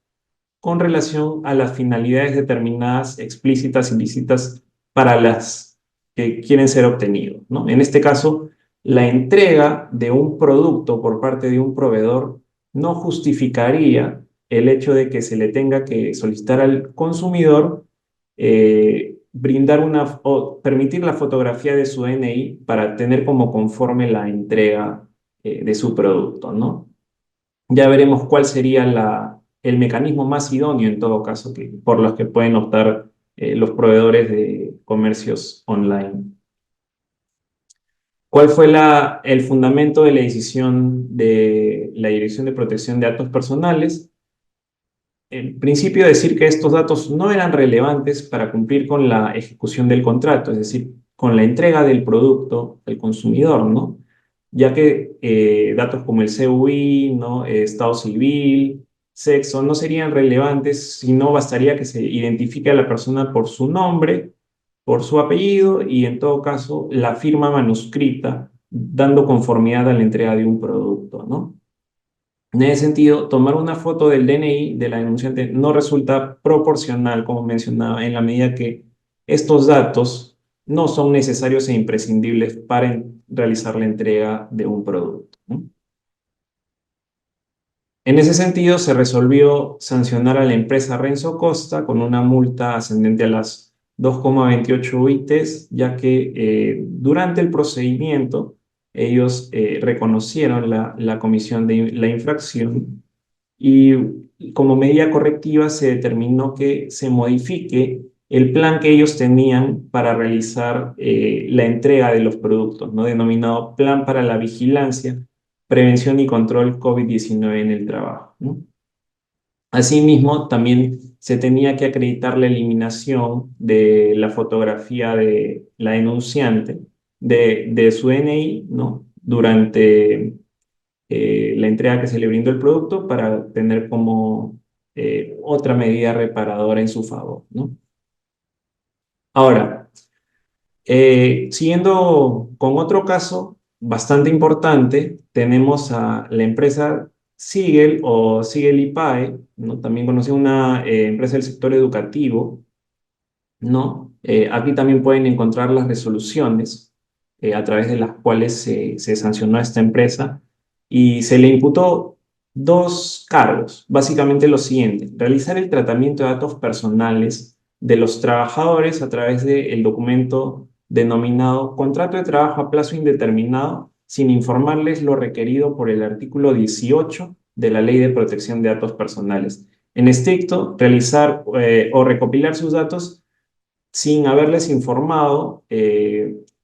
con relación a las finalidades determinadas, explícitas, ilícitas, para las que quieren ser obtenidos, ¿no? En este caso, la entrega de un producto por parte de un proveedor no justificaría el hecho de que se le tenga que solicitar al consumidor brindar o permitir la fotografía de su DNI para tener como conforme la entrega de su producto, ¿no? Ya veremos cuál sería el mecanismo más idóneo en todo caso por los que pueden optar los proveedores de comercios online. ¿Cuál fue el fundamento de la decisión de la Dirección de Protección de Datos Personales? En principio, decir que estos datos no eran relevantes para cumplir con la ejecución del contrato, es decir, con la entrega del producto al consumidor, ¿no? Ya que datos como el CUI, ¿no? Estado civil, sexo, no serían relevantes, sino bastaría que se identifique a la persona por su nombre, por su apellido y, en todo caso, la firma manuscrita, dando conformidad a la entrega de un producto, ¿no? En ese sentido, tomar una foto del DNI de la denunciante no resulta proporcional, como mencionaba, en la medida que estos datos no son necesarios e imprescindibles para realizar la entrega de un producto, ¿no? En ese sentido, se resolvió sancionar a la empresa Renzo Costa con una multa ascendente a las 2,28 UITs, ya que durante el procedimiento ellos reconocieron la comisión de la infracción y como medida correctiva se determinó que se modifique el plan que ellos tenían para realizar la entrega de los productos, ¿no? Denominado Plan para la Vigilancia, Prevención y Control COVID-19 en el Trabajo, ¿no? Asimismo, también se tenía que acreditar la eliminación de la fotografía de la denunciante de su DNI, ¿no? Durante la entrega que se le brindó el producto para tener como otra medida reparadora en su favor, ¿no? Ahora, siguiendo con otro caso bastante importante, tenemos a la empresa Sigel o Sigel IPAE, ¿no? También conocida una empresa del sector educativo, ¿no? Aquí también pueden encontrar las resoluciones a través de las cuales se sancionó a esta empresa y se le imputó dos cargos, básicamente lo siguiente: realizar el tratamiento de datos personales de los trabajadores a través del documento denominado contrato de trabajo a plazo indeterminado sin informarles lo requerido por el artículo 18 de la Ley de Protección de Datos Personales. En estricto, realizar o recopilar sus datos sin haberles informado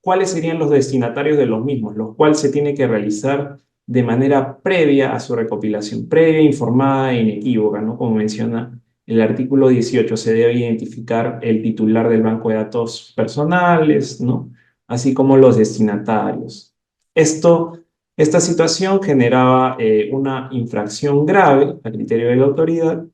cuáles serían los destinatarios de los mismos, los cuales se tiene que realizar de manera previa a su recopilación, previa, informada e inequívoca, ¿no? Como menciona el artículo 18, se debe identificar el titular del banco de datos personales, ¿no? Así como los destinatarios. Esta situación generaba una infracción grave a criterio de la autoridad,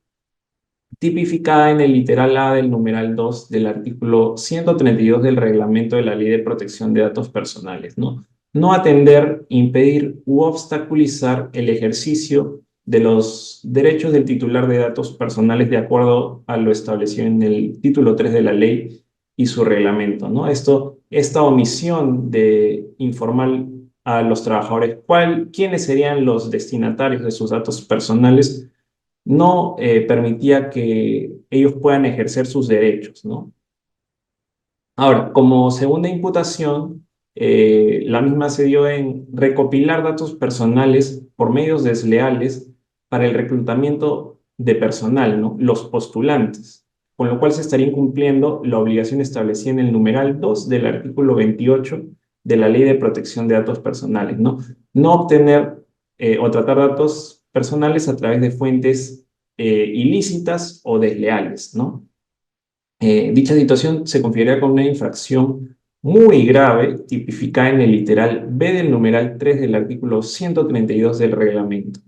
tipificada en el literal A del numeral 2 del artículo 132 del Reglamento de la Ley de Protección de Datos Personales, ¿no? No atender, impedir u obstaculizar el ejercicio de los derechos del titular de datos personales de acuerdo a lo establecido en el título 3 de la ley y su reglamento, ¿no? Esta omisión de informar a los trabajadores quiénes serían los destinatarios de sus datos personales no permitía que ellos puedan ejercer sus derechos, ¿no? Ahora, como segunda imputación, la misma se dio en recopilar datos personales por medios desleales para el reclutamiento de personal, ¿no? Los postulantes, con lo cual se estaría incumpliendo la obligación establecida en el numeral 2 del artículo 28 de la Ley de Protección de Datos Personales, ¿no? No obtener o tratar datos personales a través de fuentes ilícitas o desleales, ¿no? Dicha situación se configuraría con una infracción muy grave, tipificada en el literal B del numeral 3 del artículo 132 del reglamento,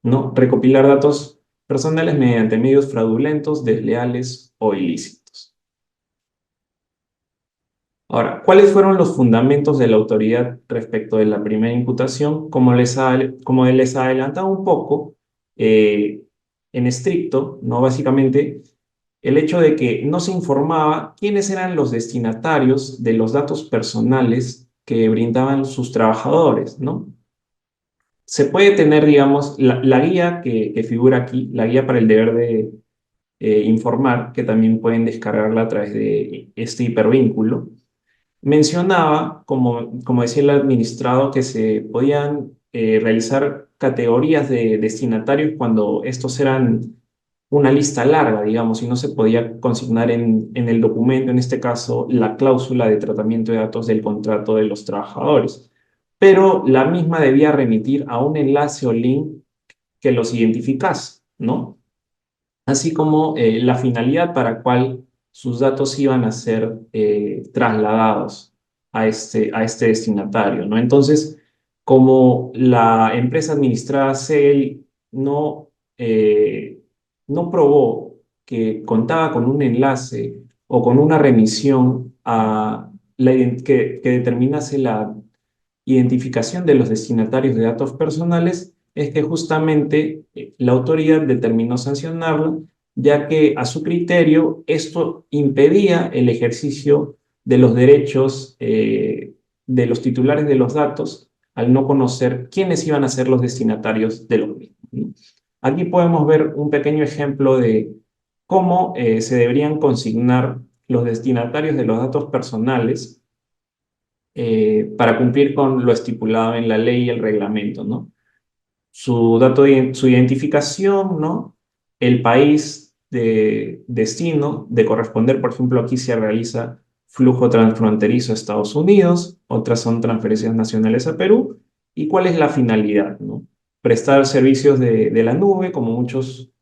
¿no? Recopilar datos personales mediante medios fraudulentos, desleales o ilícitos. Ahora, ¿cuáles fueron los fundamentos de la autoridad respecto de la primera imputación? Como les adelantaba un poco, eh, en estricto, ¿no? Básicamente, el hecho de que no se informaba quiénes eran los destinatarios de los datos personales que brindaban sus trabajadores, ¿no? Se puede tener, digamos, la guía que figura aquí, la guía para el deber de informar, que también pueden descargarla a través de este hipervínculo. Mencionaba, como decía el administrado, que se podían realizar categorías de destinatarios cuando estos eran una lista larga, digamos, y no se podía consignar en el documento, en este caso, la cláusula de tratamiento de datos del contrato de los trabajadores. Pero la misma debía remitir a un enlace o link que los identificase, ¿no? Así como la finalidad para cual sus datos iban a ser trasladados a este destinatario, ¿no? Entonces, como la empresa administrada CEL no probó que contaba con un enlace o con una remisión que determinase la identificación de los destinatarios de datos personales, es que justamente la autoridad determinó sancionarlo, ya que a su criterio esto impedía el ejercicio de los derechos de los titulares de los datos al no conocer quiénes iban a ser los destinatarios de los mismos, ¿no? Aquí podemos ver un pequeño ejemplo de cómo se deberían consignar los destinatarios de los datos personales para cumplir con lo estipulado en la ley y el reglamento, ¿no? Su identificación, ¿no? El país de destino, de corresponder, por ejemplo, aquí se realiza flujo transfronterizo a Estados Unidos, otras son transferencias nacionales a Perú, y cuál es la finalidad, ¿no? Prestar servicios de la nube, como muchos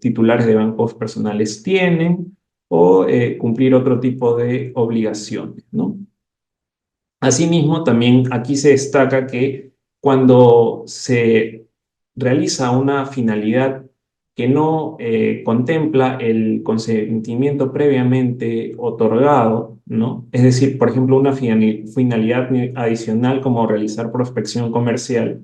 titulares de bancos personales tienen, o cumplir otro tipo de obligaciones, ¿no? Asimismo, también aquí se destaca que cuando se realiza una finalidad que no contempla el consentimiento previamente otorgado, ¿no? Es decir, por ejemplo, una finalidad adicional como realizar prospección comercial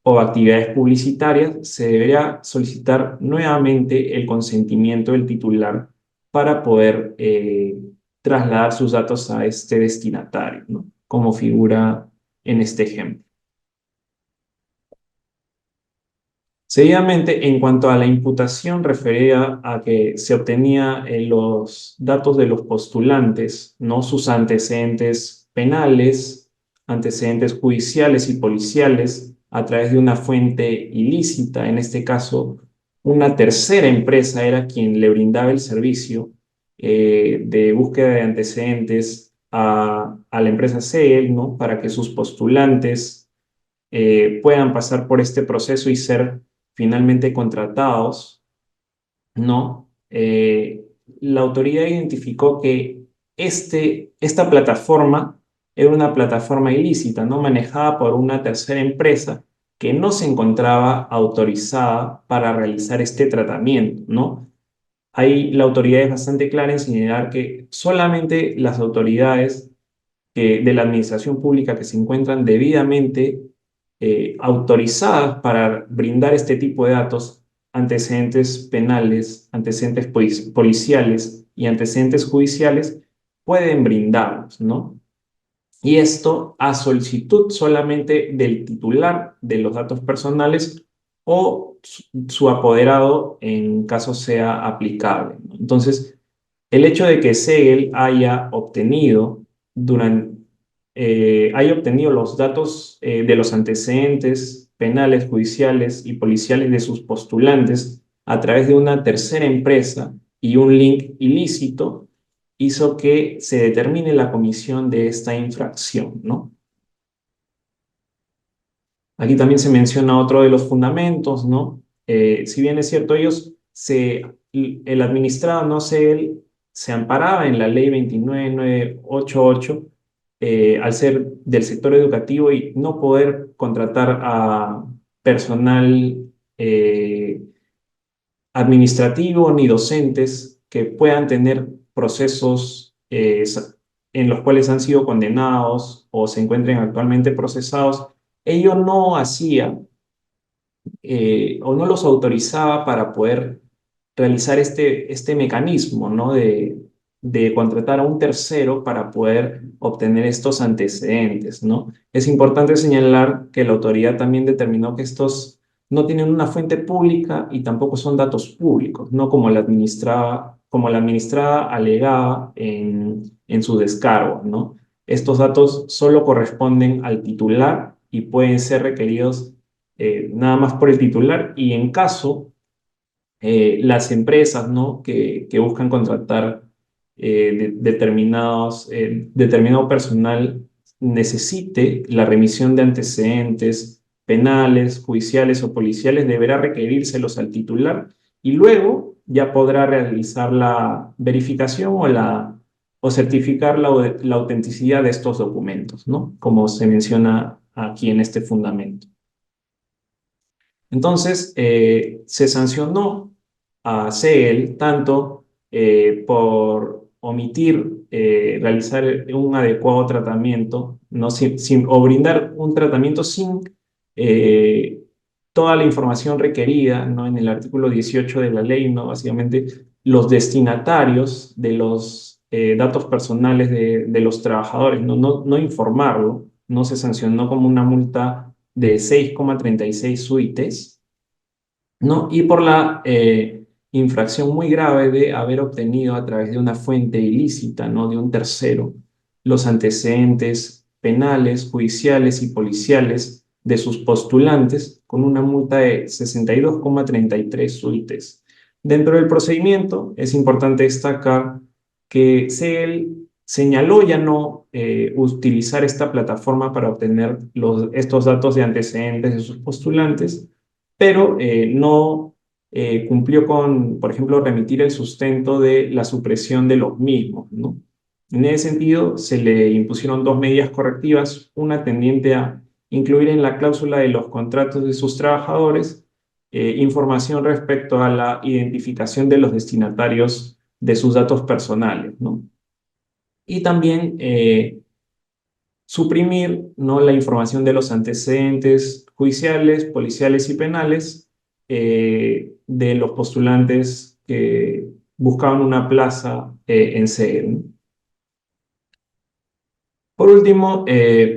o actividades publicitarias, se deberá solicitar nuevamente el consentimiento del titular para poder trasladar sus datos a este destinatario, ¿no? Como figura en este ejemplo. Seguidamente, en cuanto a la imputación referida a que se obtenía los datos de los postulantes, ¿no? Sus antecedentes penales, antecedentes judiciales y policiales, a través de una fuente ilícita, en este caso, una tercera empresa era quien le brindaba el servicio de búsqueda de antecedentes a la empresa CEL, ¿no? Para que sus postulantes puedan pasar por este proceso y ser finalmente contratados, ¿no? La autoridad identificó que esta plataforma era una plataforma ilícita, ¿no? Manejada por una tercera empresa que no se encontraba autorizada para realizar este tratamiento, ¿no? Ahí la autoridad es bastante clara en señalar que solamente las autoridades de la administración pública que se encuentran debidamente autorizadas para brindar este tipo de datos, antecedentes penales, antecedentes policiales y antecedentes judiciales, pueden brindarlos, ¿no? Y esto a solicitud solamente del titular de los datos personales o su apoderado en caso sea aplicable, ¿no? Entonces, el hecho de que Segel haya obtenido los datos de los antecedentes penales, judiciales y policiales de sus postulantes a través de una tercera empresa y un link ilícito, hizo que se determine la comisión de esta infracción, ¿no? Aquí también se menciona otro de los fundamentos, ¿no? Si bien es cierto, el administrado, no sé, él se amparaba en la ley 29988 al ser del sector educativo y no poder contratar a personal eh, administrativo ni docentes que puedan tener procesos en los cuales han sido condenados o se encuentren actualmente procesados. Ello no hacía o no los autorizaba para poder realizar este mecanismo, ¿no? De contratar a un tercero para poder obtener estos antecedentes, ¿no? Es importante señalar que la autoridad también determinó que estos no tienen una fuente pública y tampoco son datos públicos, no como la administrada alegaba en su descargo, ¿no? Estos datos solo corresponden al titular y pueden ser requeridos nada más por el titular y en caso las empresas, ¿no? que buscan contratar determinado personal necesite la remisión de antecedentes penales, judiciales o policiales, deberá requerírselos al titular y luego ya podrá realizar la verificación o certificar la autenticidad de estos documentos, ¿no? Como se menciona aquí en este fundamento. Entonces, se sancionó a CEL tanto por omitir realizar un adecuado tratamiento, ¿no? O brindar un tratamiento sin eh, toda la información requerida, ¿no? En el artículo 18 de la ley, ¿no? Básicamente, los destinatarios de los datos personales de los trabajadores, no informarlo, no se sancionó como una multa de 6,36 UITs, ¿no? Y por la infracción muy grave de haber obtenido a través de una fuente ilícita, ¿no? De un tercero, los antecedentes penales, judiciales y policiales de sus postulantes con una multa de 62,33 UITs. Dentro del procedimiento es importante destacar que SEGEL señaló ya no utilizar esta plataforma para obtener estos datos de antecedentes de sus postulantes, pero no cumplió con, por ejemplo, remitir el sustento de la supresión de los mismos, ¿no? En ese sentido, se le impusieron dos medidas correctivas, una tendiente a incluir en la cláusula de los contratos de sus trabajadores información respecto a la identificación de los destinatarios de sus datos personales, ¿no? Y también suprimir, ¿no? La información de los antecedentes judiciales, policiales y penales de los postulantes que buscaban una plaza en CEL, ¿no? Por último,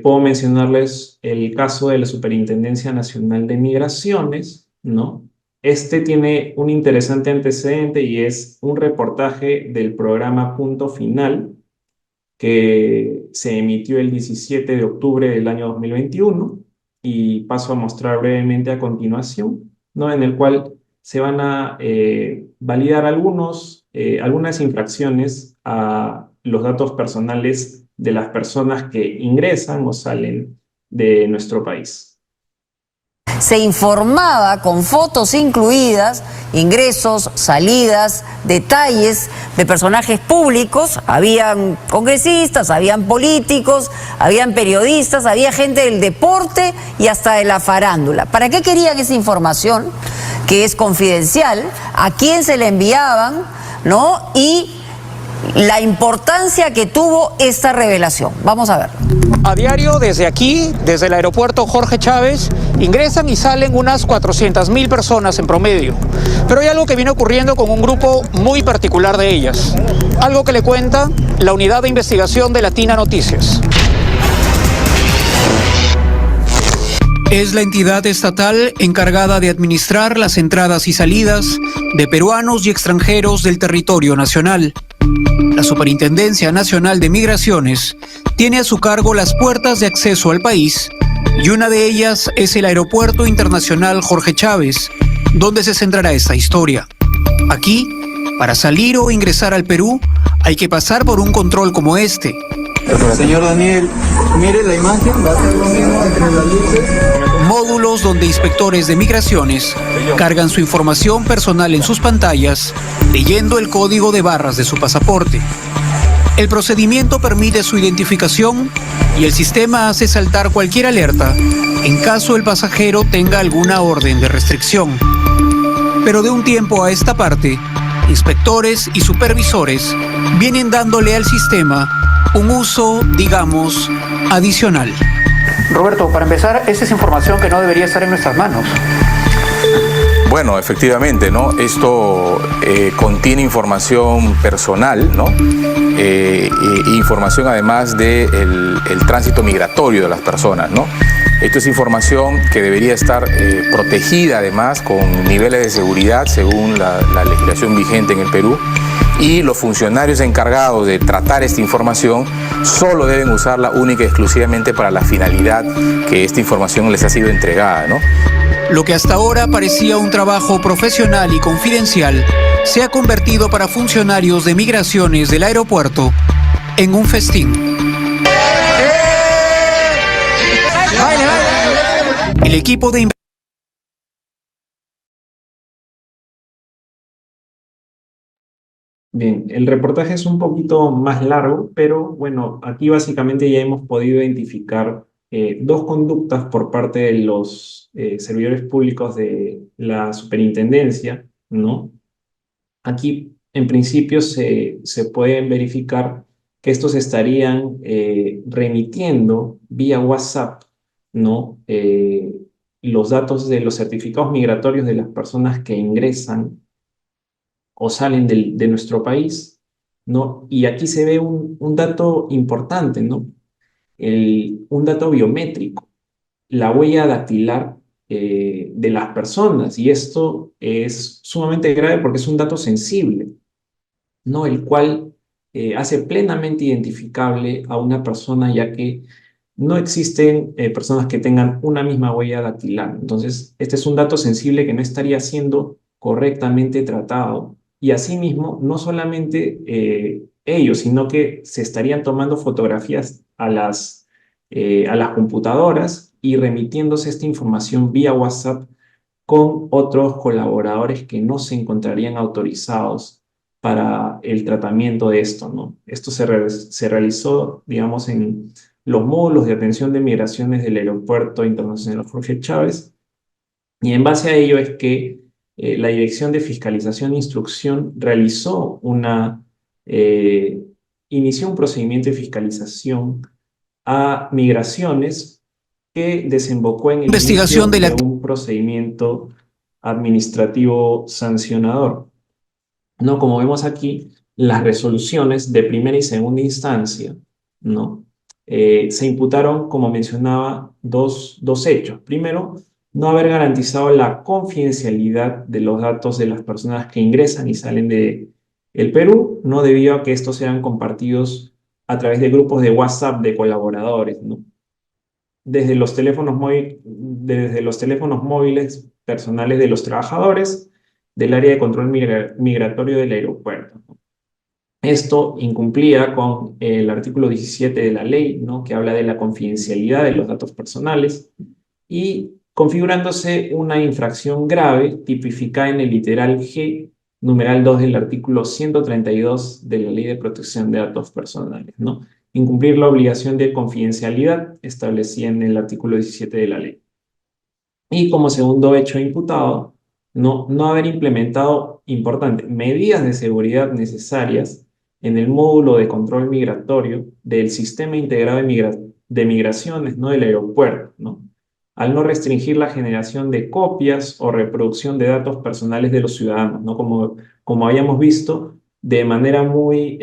puedo mencionarles el caso de la Superintendencia Nacional de Migraciones, ¿no? Este tiene un interesante antecedente y es un reportaje del programa Punto Final que se emitió el 17 de octubre del año 2021 y paso a mostrar brevemente a continuación, ¿no? En el cual se van a validar algunas infracciones a los datos personales de las personas que ingresan o salen de nuestro país. Se informaba con fotos incluidas, ingresos, salidas, detalles de personajes públicos. Habían congresistas, habían políticos, habían periodistas, había gente del deporte y hasta de la farándula. ¿Para qué querían esa información, que es confidencial? ¿A quién se la enviaban? ¿No? Y la importancia que tuvo esta revelación. Vamos a ver. A diario, desde aquí, desde el aeropuerto Jorge Chávez, ingresan y salen unas 400.000 personas en promedio. Pero hay algo que viene ocurriendo con un grupo muy particular de ellas. Algo que le cuenta la unidad de investigación de Latina Noticias. Es la entidad estatal encargada de administrar las entradas y salidas de peruanos y extranjeros del territorio nacional. La Superintendencia Nacional de Migraciones tiene a su cargo las puertas de acceso al país y una de ellas es el Aeropuerto Internacional Jorge Chávez, donde se centrará esta historia. Aquí, para salir o ingresar al Perú, hay que pasar por un control como este. Señor Daniel, mire la imagen, va a ser lo mismo entre las luces. Módulos donde inspectores de migraciones cargan su información personal en sus pantallas, leyendo el código de barras de su pasaporte. El procedimiento permite su identificación y el sistema hace saltar cualquier alerta en caso el pasajero tenga alguna orden de restricción. Pero de un tiempo a esta parte, inspectores y supervisores vienen dándole al sistema un uso, digamos, adicional. Roberto, para empezar, esa es información que no debería estar en nuestras manos. Bueno, efectivamente, ¿no? Esto contiene información personal, ¿no? Información además del tránsito migratorio de las personas, ¿no? Esto es información que debería estar protegida además con niveles de seguridad según la legislación vigente en el Perú. Y los funcionarios encargados de tratar esta información solo deben usarla única y exclusivamente para la finalidad que esta información les ha sido entregada, ¿no? Lo que hasta ahora parecía un trabajo profesional y confidencial se ha convertido para funcionarios de migraciones del aeropuerto en un festín. El equipo de Bien, el reportaje es un poquito más largo, pero bueno, aquí básicamente ya hemos podido identificar dos conductas por parte de los servidores públicos de la superintendencia, ¿no? Aquí, en principio, se pueden verificar que estos estarían remitiendo vía WhatsApp, ¿no? Los datos de los certificados migratorios de las personas que ingresan o salen de nuestro país, ¿no? Y aquí se ve un dato importante, ¿no? Un dato biométrico, la huella dactilar de las personas, y esto es sumamente grave porque es un dato sensible, ¿no? El cual hace plenamente identificable a una persona, ya que no existen personas que tengan una misma huella dactilar. Entonces, este es un dato sensible que no estaría siendo correctamente tratado. Y asimismo, no solamente ellos, sino que se estarían tomando fotografías a las computadoras y remitiéndose esta información vía WhatsApp con otros colaboradores que no se encontrarían autorizados para el tratamiento de esto, ¿no? Esto se realizó, digamos, en los módulos de atención de migraciones del Aeropuerto Internacional Jorge Chávez, y en base a ello es que la Dirección de Fiscalización e Instrucción eh, inició un procedimiento de fiscalización a migraciones que desembocó en el inicio investigación de de la un procedimiento administrativo sancionador. ¿No? Como vemos aquí, las resoluciones de primera y segunda instancia, ¿no? Se imputaron, como mencionaba, dos hechos. Primero, no haber garantizado la confidencialidad de los datos de las personas que ingresan y salen de el Perú, ¿no? Debido a que estos sean compartidos a través de grupos de WhatsApp de colaboradores, ¿no? Desde los teléfonos móviles personales de los trabajadores del área de control migratorio del aeropuerto, ¿no? Esto incumplía con el artículo 17 de la ley, ¿no? Que habla de la confidencialidad de los datos personales y configurándose una infracción grave tipificada en el literal G, numeral 2 del artículo 132 de la Ley de Protección de Datos Personales, ¿no? Incumplir la obligación de confidencialidad establecida en el artículo 17 de la ley. Y como segundo hecho imputado, no haber implementado, importante, medidas de seguridad necesarias en el módulo de control migratorio del Sistema Integrado de Migraciones, ¿no? Del aeropuerto, ¿no? Al no restringir la generación de copias o reproducción de datos personales de los ciudadanos, ¿no? Como habíamos visto, de manera muy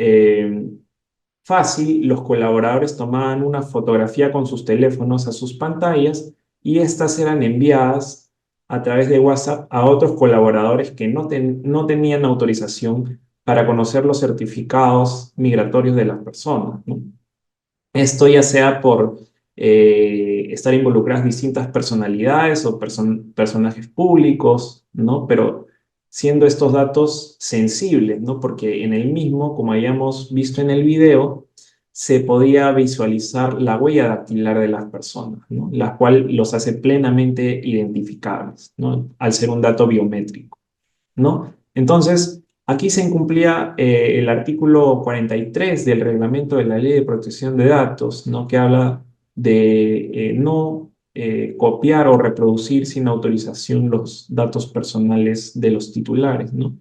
fácil, los colaboradores tomaban una fotografía con sus teléfonos a sus pantallas y estas eran enviadas a través de WhatsApp a otros colaboradores que no tenían autorización para conocer los certificados migratorios de las personas, ¿no? Esto ya sea por estar involucradas distintas personalidades o personajes públicos, ¿no? Pero siendo estos datos sensibles, ¿no? Porque en el mismo, como habíamos visto en el video, se podía visualizar la huella dactilar de las personas, ¿no? La cual los hace plenamente identificables, ¿no? Al ser un dato biométrico, ¿no? Entonces, aquí se incumplía el artículo 43 del reglamento de la Ley de Protección de Datos, ¿no? Que habla de no copiar o reproducir sin autorización los datos personales de los titulares, ¿no?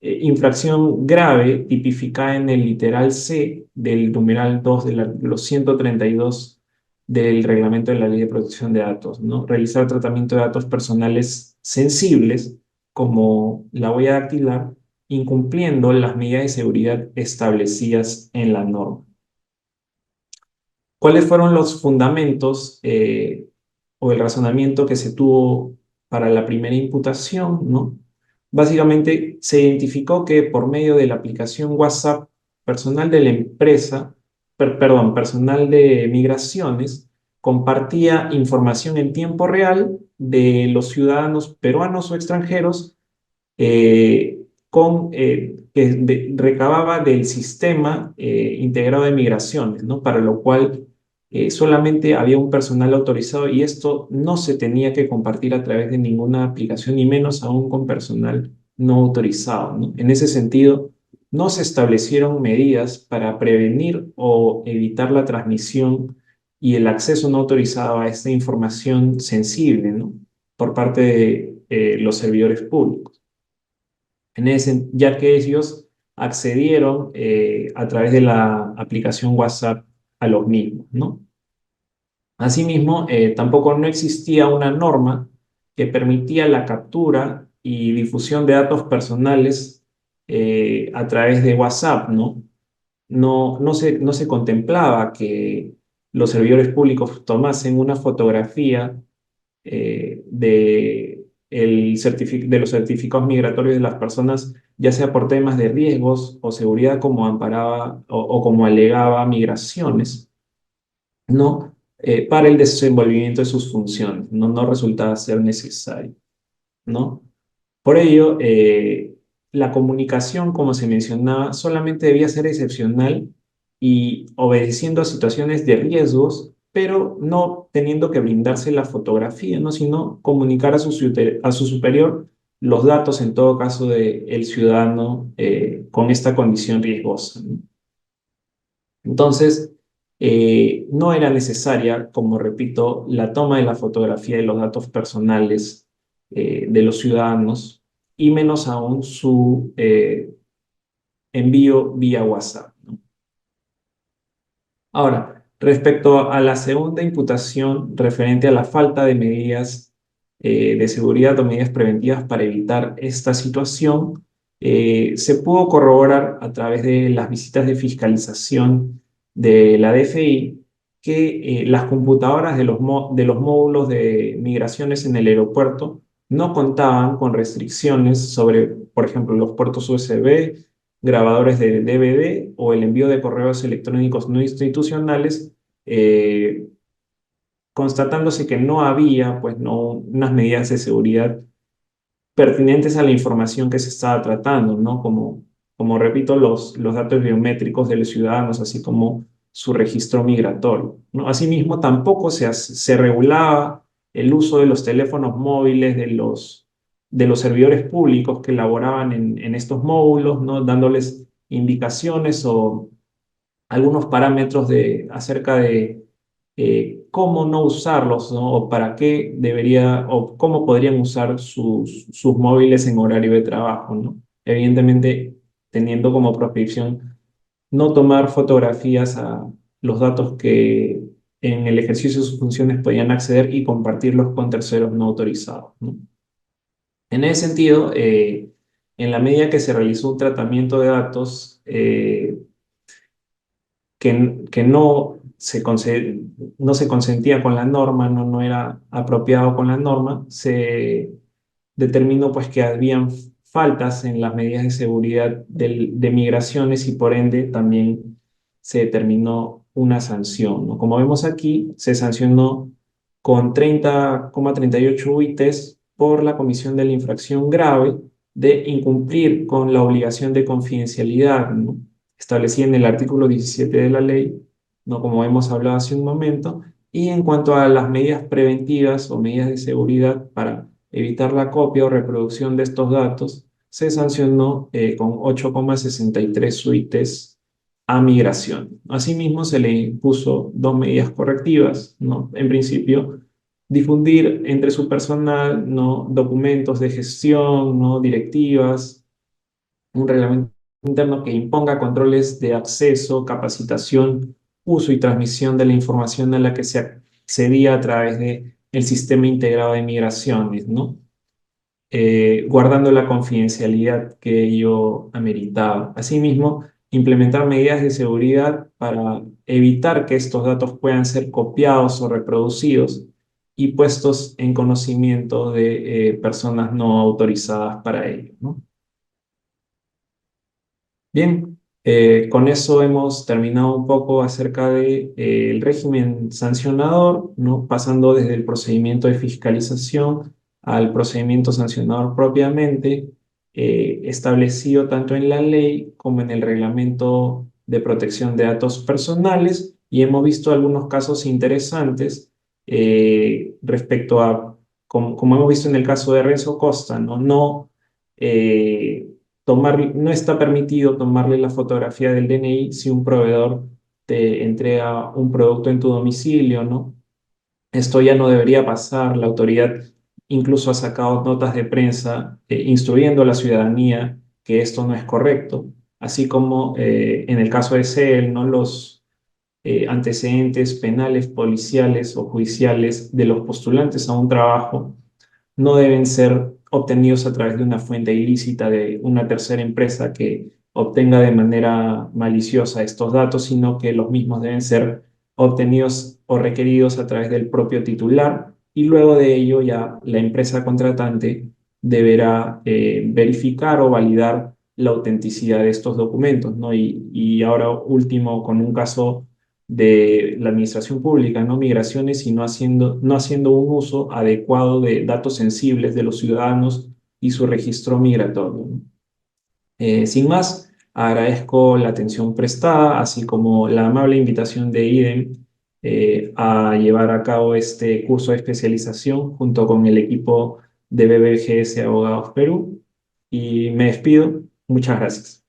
Infracción grave tipificada en el literal C del numeral 2 del artículo 132 del reglamento de la Ley de Protección de Datos, ¿no? Realizar tratamiento de datos personales sensibles como la huella dactilar, incumpliendo las medidas de seguridad establecidas en la norma. ¿Cuáles fueron los fundamentos o el razonamiento que se tuvo para la primera imputación, ¿no? Básicamente se identificó que por medio de la aplicación WhatsApp, personal de la empresa, personal de migraciones, compartía información en tiempo real de los ciudadanos peruanos o extranjeros que recababa del sistema integrado de migraciones, ¿no? Para lo cual solamente había un personal autorizado y esto no se tenía que compartir a través de ninguna aplicación, ni menos aún con personal no autorizado, ¿no? En ese sentido, no se establecieron medidas para prevenir o evitar la transmisión y el acceso no autorizado a esta información sensible, ¿no? Por parte de los servidores públicos. Ya que ellos accedieron a través de la aplicación WhatsApp a los mismos, ¿no? Asimismo, tampoco no existía una norma que permitía la captura y difusión de datos personales a través de WhatsApp, ¿no? No se contemplaba que los servidores públicos tomasen una fotografía de los certificados migratorios de las personas, ya sea por temas de riesgos o seguridad como amparaba o como alegaba migraciones, ¿no? Para el desenvolvimiento de sus funciones, no resultaba ser necesario, ¿no? Por ello, la comunicación, como se mencionaba, solamente debía ser excepcional y obedeciendo a situaciones de riesgos, pero no teniendo que brindarse la fotografía, ¿no? Sino comunicar a su superior los datos, en todo caso, del ciudadano con esta condición riesgosa, ¿no? Entonces, no era necesaria, como repito, la toma de la fotografía de los datos personales de los ciudadanos y menos aún su envío vía WhatsApp, ¿no? Ahora, respecto a la segunda imputación referente a la falta de medidas de seguridad o medidas preventivas para evitar esta situación, se pudo corroborar a través de las visitas de fiscalización de la DFI que las computadoras de los módulos de migraciones en el aeropuerto no contaban con restricciones sobre, por ejemplo, los puertos USB, grabadores de DVD o el envío de correos electrónicos no institucionales, constatándose que no había, pues, no, unas medidas de seguridad pertinentes a la información que se estaba tratando, ¿no? Como repito, los datos biométricos de los ciudadanos, así como su registro migratorio, ¿no? Asimismo, tampoco se regulaba el uso de los teléfonos móviles de los servidores públicos que elaboraban en estos módulos, ¿no? Dándoles indicaciones o algunos parámetros acerca de cómo no usarlos, ¿no? O para qué debería, o cómo podrían usar sus móviles en horario de trabajo, ¿no? Evidentemente, teniendo como prescripción no tomar fotografías a los datos que en el ejercicio de sus funciones podían acceder y compartirlos con terceros no autorizados, ¿no? En ese sentido, en la medida que se realizó un tratamiento de datos, que no se consentía con la norma, no era apropiado con la norma, se determinó pues que habían faltas en las medidas de seguridad de migraciones y por ende también se determinó una sanción, ¿no? Como vemos aquí, se sancionó con 30,38 UITs por la comisión de la infracción grave de incumplir con la obligación de confidencialidad, ¿no? Establecida en el artículo 17 de la ley, ¿no? Como hemos hablado hace un momento, y en cuanto a las medidas preventivas o medidas de seguridad para evitar la copia o reproducción de estos datos, se sancionó con 8,63 suites a migración. Asimismo, se le impuso dos medidas correctivas, ¿no? En principio, difundir entre su personal, ¿no?, documentos de gestión, ¿no?, directivas, un reglamento interno que imponga controles de acceso, capacitación, uso y transmisión de la información a la que se accedía a través de el sistema integrado de migraciones, ¿no? Guardando la confidencialidad que ello ameritaba. Asimismo, implementar medidas de seguridad para evitar que estos datos puedan ser copiados o reproducidos y puestos en conocimiento de personas no autorizadas para ello, ¿no? Bien, con eso hemos terminado un poco acerca de, el régimen sancionador, ¿no? Pasando desde el procedimiento de fiscalización al procedimiento sancionador propiamente, establecido tanto en la ley como en el reglamento de protección de datos personales, y hemos visto algunos casos interesantes respecto a, como hemos visto en el caso de Renzo Costa, ¿no? No está permitido tomarle la fotografía del DNI si un proveedor te entrega un producto en tu domicilio, ¿no? Esto ya no debería pasar. La autoridad incluso ha sacado notas de prensa instruyendo a la ciudadanía que esto no es correcto, así como en el caso de CEL, ¿no?, los antecedentes penales, policiales o judiciales de los postulantes a un trabajo no deben ser obtenidos a través de una fuente ilícita de una tercera empresa que obtenga de manera maliciosa estos datos, sino que los mismos deben ser obtenidos o requeridos a través del propio titular, y luego de ello ya la empresa contratante deberá verificar o validar la autenticidad de estos documentos, ¿no? Y ahora último, con un caso de la administración pública, no migraciones, y no haciendo un uso adecuado de datos sensibles de los ciudadanos y su registro migratorio, ¿no? Sin más, agradezco la atención prestada, así como la amable invitación de IDEM a llevar a cabo este curso de especialización junto con el equipo de BBGS Abogados Perú. Y me despido. Muchas gracias.